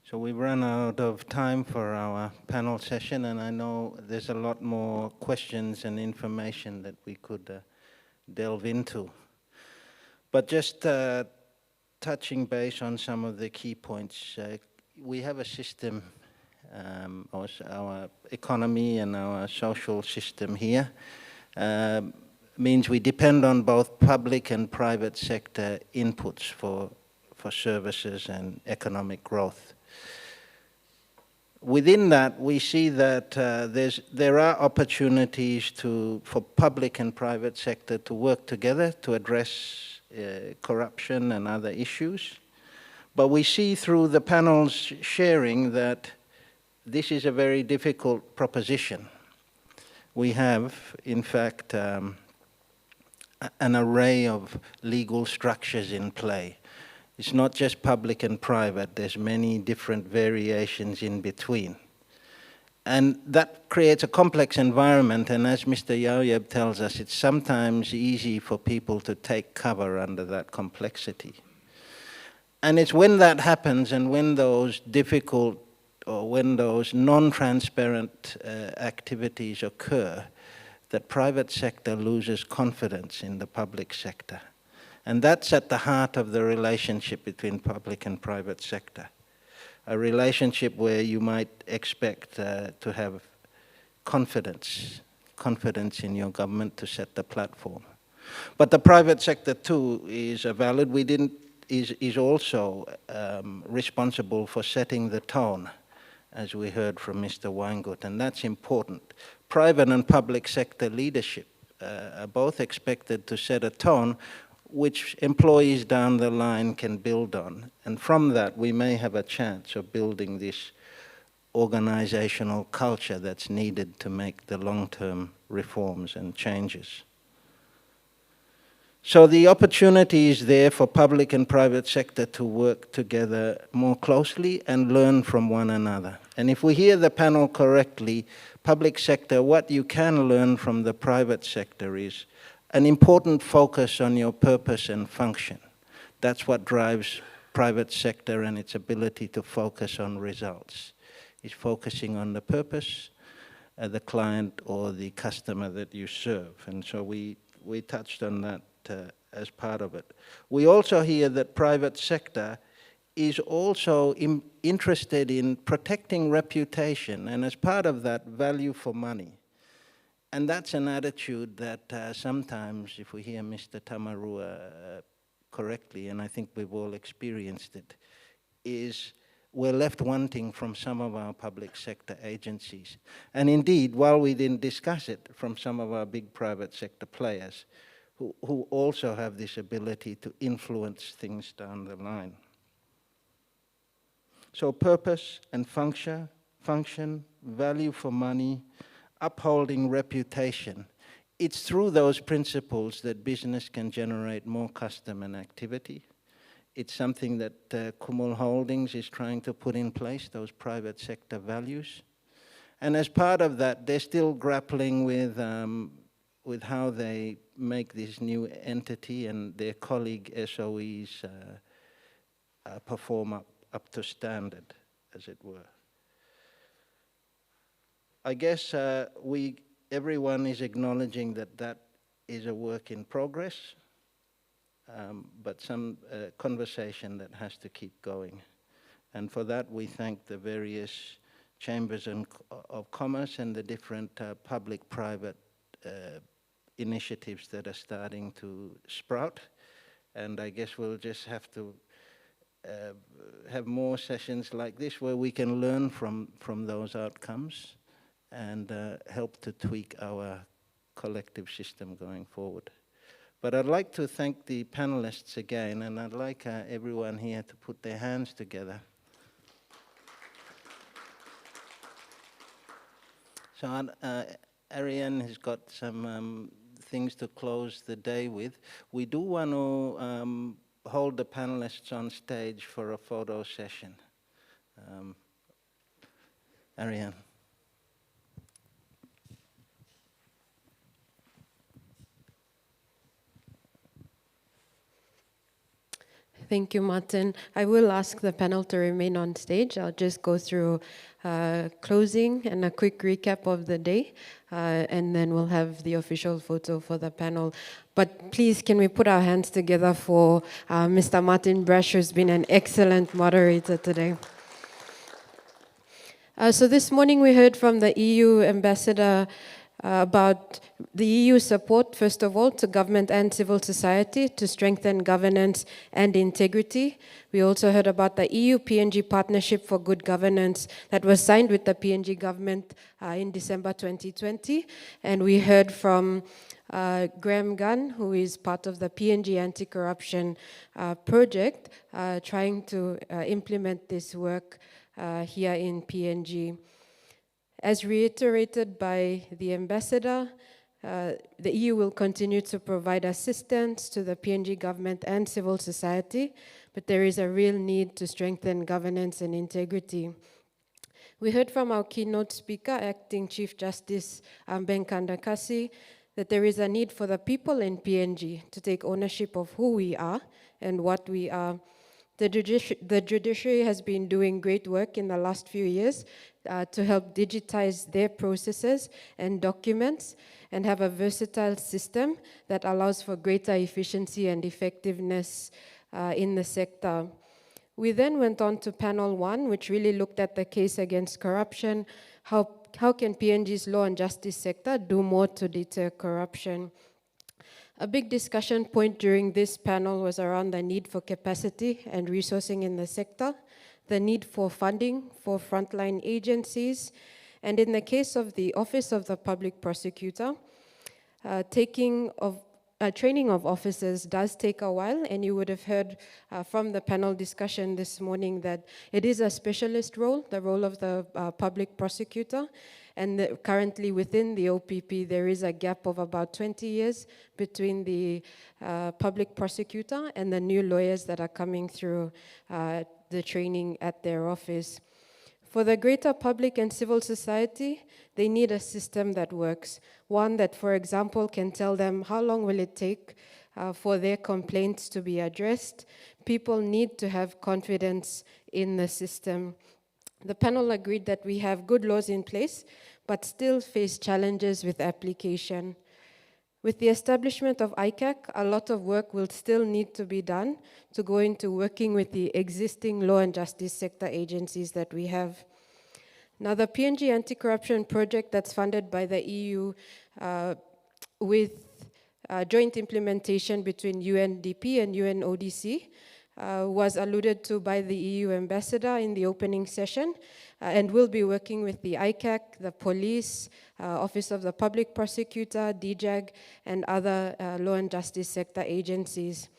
So we've run out of time for our panel session, and I know there's a lot more questions and information that we could delve into. But just touching base on some of the key points, we have a system, our economy and our social system here means we depend on both public and private sector inputs for services and economic growth. Within that, we see that there are opportunities for public and private sector to work together to address corruption and other issues. But we see through the panel's sharing that this is a very difficult proposition. We have, in fact, an array of legal structures in play. It's not just public and private, there's many different variations in between. And that creates a complex environment, and as Mr. Yauieb tells us, it's sometimes easy for people to take cover under that complexity. And it's when that happens and when those difficult or when those non-transparent activities occur that private sector loses confidence in the public sector. And that's at the heart of the relationship between public and private sector. A relationship where you might expect to have confidence in your government to set the platform. But the private sector too is is also responsible for setting the tone, as we heard from Mr. Waingut, and that's important. Private and public sector leadership are both expected to set a tone which employees down the line can build on. And from that, we may have a chance of building this organizational culture that's needed to make the long-term reforms and changes. So the opportunity is there for public and private sector to work together more closely and learn from one another. And if we hear the panel correctly, public sector, what you can learn from the private sector is an important focus on your purpose and function. That's what drives private sector and its ability to focus on results. It's focusing on the purpose, the client or the customer that you serve. And so we touched on that as part of it. We also hear that private sector is also interested in protecting reputation, and as part of that, value for money. And that's an attitude that sometimes, if we hear Mr. Tamarua correctly, and I think we've all experienced it, is we're left wanting from some of our public sector agencies. And indeed, while we didn't discuss it, from some of our big private sector players who also have this ability to influence things down the line. So purpose and function, value for money, upholding reputation. It's through those principles that business can generate more custom and activity. It's something that Kumul Holdings is trying to put in place, those private sector values. And as part of that, they're still grappling with how they make this new entity and their colleague SOEs perform up to standard, as it were. I guess everyone is acknowledging that is a work in progress, but some conversation that has to keep going. And for that, we thank the various chambers of commerce and the different public-private initiatives that are starting to sprout. And I guess we'll just have to have more sessions like this where we can learn from those outcomes and help to tweak our collective system going forward. But I'd like to thank the panelists again, and I'd like everyone here to put their hands together. So Ariane has got some things to close the day with. We do want to hold the panelists on stage for a photo session. Ariane. Thank you, Martin. I will ask the panel to remain on stage. I'll just go through closing and a quick recap of the day, and then we'll have the official photo for the panel. But please, can we put our hands together for Mr. Martin Brash, who's been an excellent moderator today. So this morning we heard from the EU ambassador about the EU support, first of all, to government and civil society to strengthen governance and integrity. We also heard about the EU-PNG Partnership for Good Governance that was signed with the PNG government in December 2020. And we heard from Graham Gunn, who is part of the PNG Anti-Corruption Project, trying to implement this work here in PNG. As reiterated by the ambassador, the EU will continue to provide assistance to the PNG government and civil society, but there is a real need to strengthen governance and integrity. We heard from our keynote speaker, Acting Chief Justice Ben Kandakasi, that there is a need for the people in PNG to take ownership of who we are and what we are. The judiciary has been doing great work in the last few years to help digitize their processes and documents and have a versatile system that allows for greater efficiency and effectiveness in the sector. We then went on to panel 1, which really looked at the case against corruption. How can PNG's law and justice sector do more to deter corruption? A big discussion point during this panel was around the need for capacity and resourcing in the sector, the need for funding for frontline agencies, and in the case of the Office of the Public Prosecutor, training of officers does take a while, and you would have heard from the panel discussion this morning that it is a specialist role, the role of the public prosecutor, and currently within the OPP there is a gap of about 20 years between the public prosecutor and the new lawyers that are coming through the training at their office. For the greater public and civil society, they need a system that works. One that, for example, can tell them how long will it take for their complaints to be addressed. People need to have confidence in the system. The panel agreed that we have good laws in place, but still face challenges with application. With the establishment of ICAC, a lot of work will still need to be done to go into working with the existing law and justice sector agencies that we have. Now, the PNG Anti-Corruption Project that's funded by the EU with joint implementation between UNDP and UNODC was alluded to by the EU ambassador in the opening session, and will be working with the ICAC, the police, Office of the Public Prosecutor, DJAG, and other law and justice sector agencies.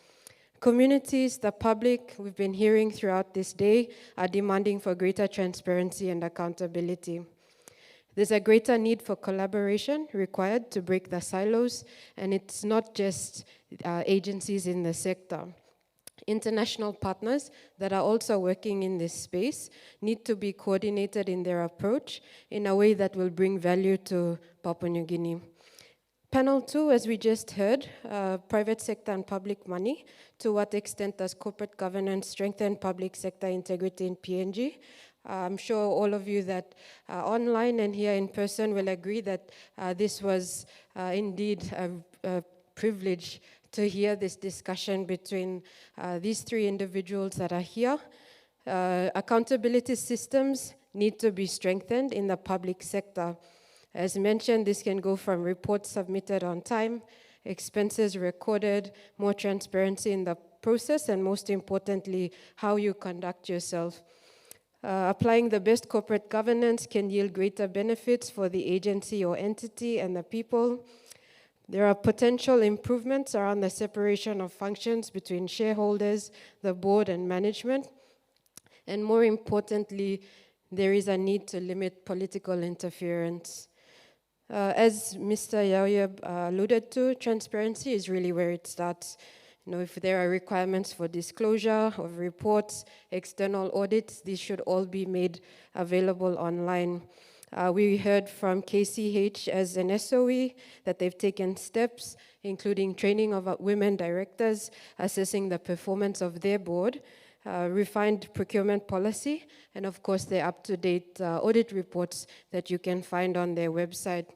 Communities, the public, we've been hearing throughout this day, are demanding for greater transparency and accountability. There's a greater need for collaboration required to break the silos, and it's not just agencies in the sector. International partners that are also working in this space need to be coordinated in their approach in a way that will bring value to Papua New Guinea. Panel 2, as we just heard, private sector and public money. To what extent does corporate governance strengthen public sector integrity in PNG? I'm sure all of you that are online and here in person will agree that this was indeed a privilege to hear this discussion between these three individuals that are here. Accountability systems need to be strengthened in the public sector. As mentioned, this can go from reports submitted on time, expenses recorded, more transparency in the process, and most importantly, how you conduct yourself. Applying the best corporate governance can yield greater benefits for the agency or entity and the people. There are potential improvements around the separation of functions between shareholders, the board, and management. And more importantly, there is a need to limit political interference. As Mr. Yauieb alluded to, transparency is really where it starts. If there are requirements for disclosure of reports, external audits, these should all be made available online. We heard from KCH as an SOE that they've taken steps, including training of women directors, assessing the performance of their board, refined procurement policy, and of course the up-to-date audit reports that you can find on their website.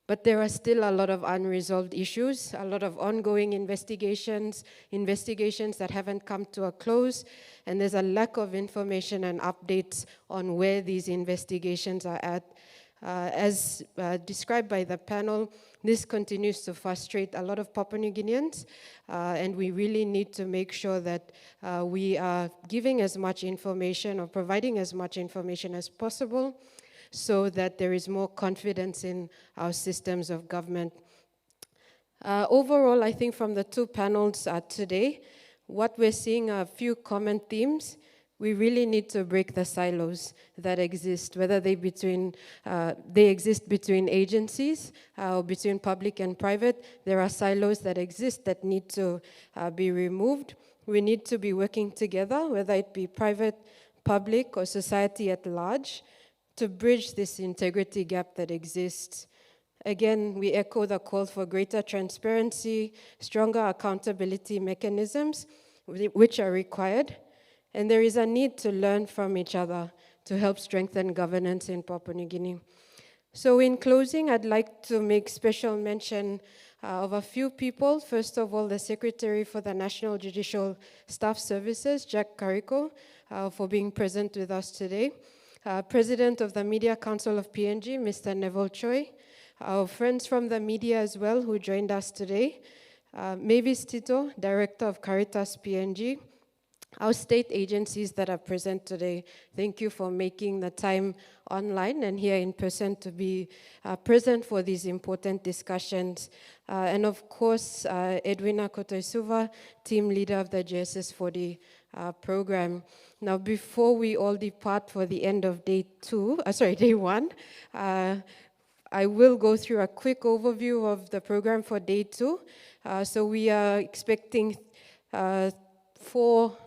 But there are still a lot of unresolved issues, a lot of ongoing investigations that haven't come to a close, and there's a lack of information and updates on where these investigations are at. As described by the panel, this continues to frustrate a lot of Papua New Guineans, and we really need to make sure that we are giving as much information or providing as much information as possible, so that there is more confidence in our systems of government. Overall, I think from the two panels today, what we're seeing are a few common themes. We really need to break the silos that exist, whether they exist between agencies or between public and private. There are silos that exist that need to be removed. We need to be working together, whether it be private, public, or society at large, to bridge this integrity gap that exists. Again, we echo the call for greater transparency, stronger accountability mechanisms, which are required, and there is a need to learn from each other to help strengthen governance in Papua New Guinea. So in closing, I'd like to make special mention of a few people. First of all, the Secretary for the National Judicial Staff Services, Jack Carrico, for being present with us today. President of the Media Council of PNG, Mr. Neville Choi, our friends from the media as well who joined us today, Mavis Tito, Director of Caritas PNG, our state agencies that are present today. Thank you for making the time online and here in person to be present for these important discussions. And of course, Edwina Kotoisuva, team leader of the JSS40 program. Now, before we all depart for the end of day one, I will go through a quick overview of the program for day 2. So we are expecting 4,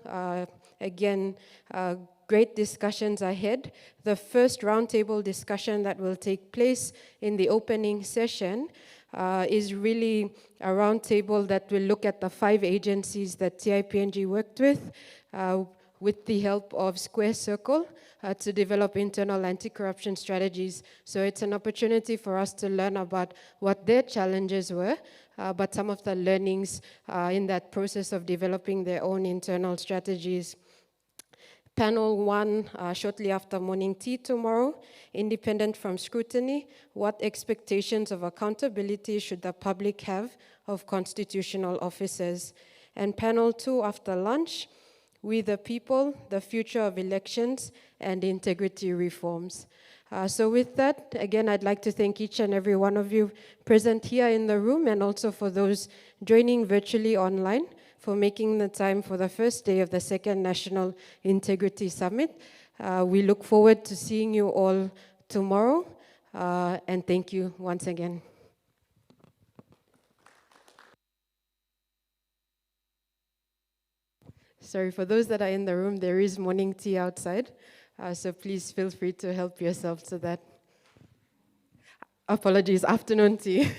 great discussions ahead. The first roundtable discussion that will take place in the opening session is really a roundtable that will look at the 5 agencies that TIPNG worked with the help of Square Circle to develop internal anti-corruption strategies. So it's an opportunity for us to learn about what their challenges were, but some of the learnings in that process of developing their own internal strategies. Panel 1, shortly after morning tea tomorrow, independent from scrutiny, what expectations of accountability should the public have of constitutional officers? And panel 2, after lunch, We the People, the Future of Elections and Integrity Reforms. So with that, again, I'd like to thank each and every one of you present here in the room, and also for those joining virtually online, for making the time for the first day of the second National Integrity Summit. We look forward to seeing you all tomorrow, and thank you once again. Sorry, for those that are in the room, there is morning tea outside, so please feel free to help yourself to that. Apologies, afternoon tea.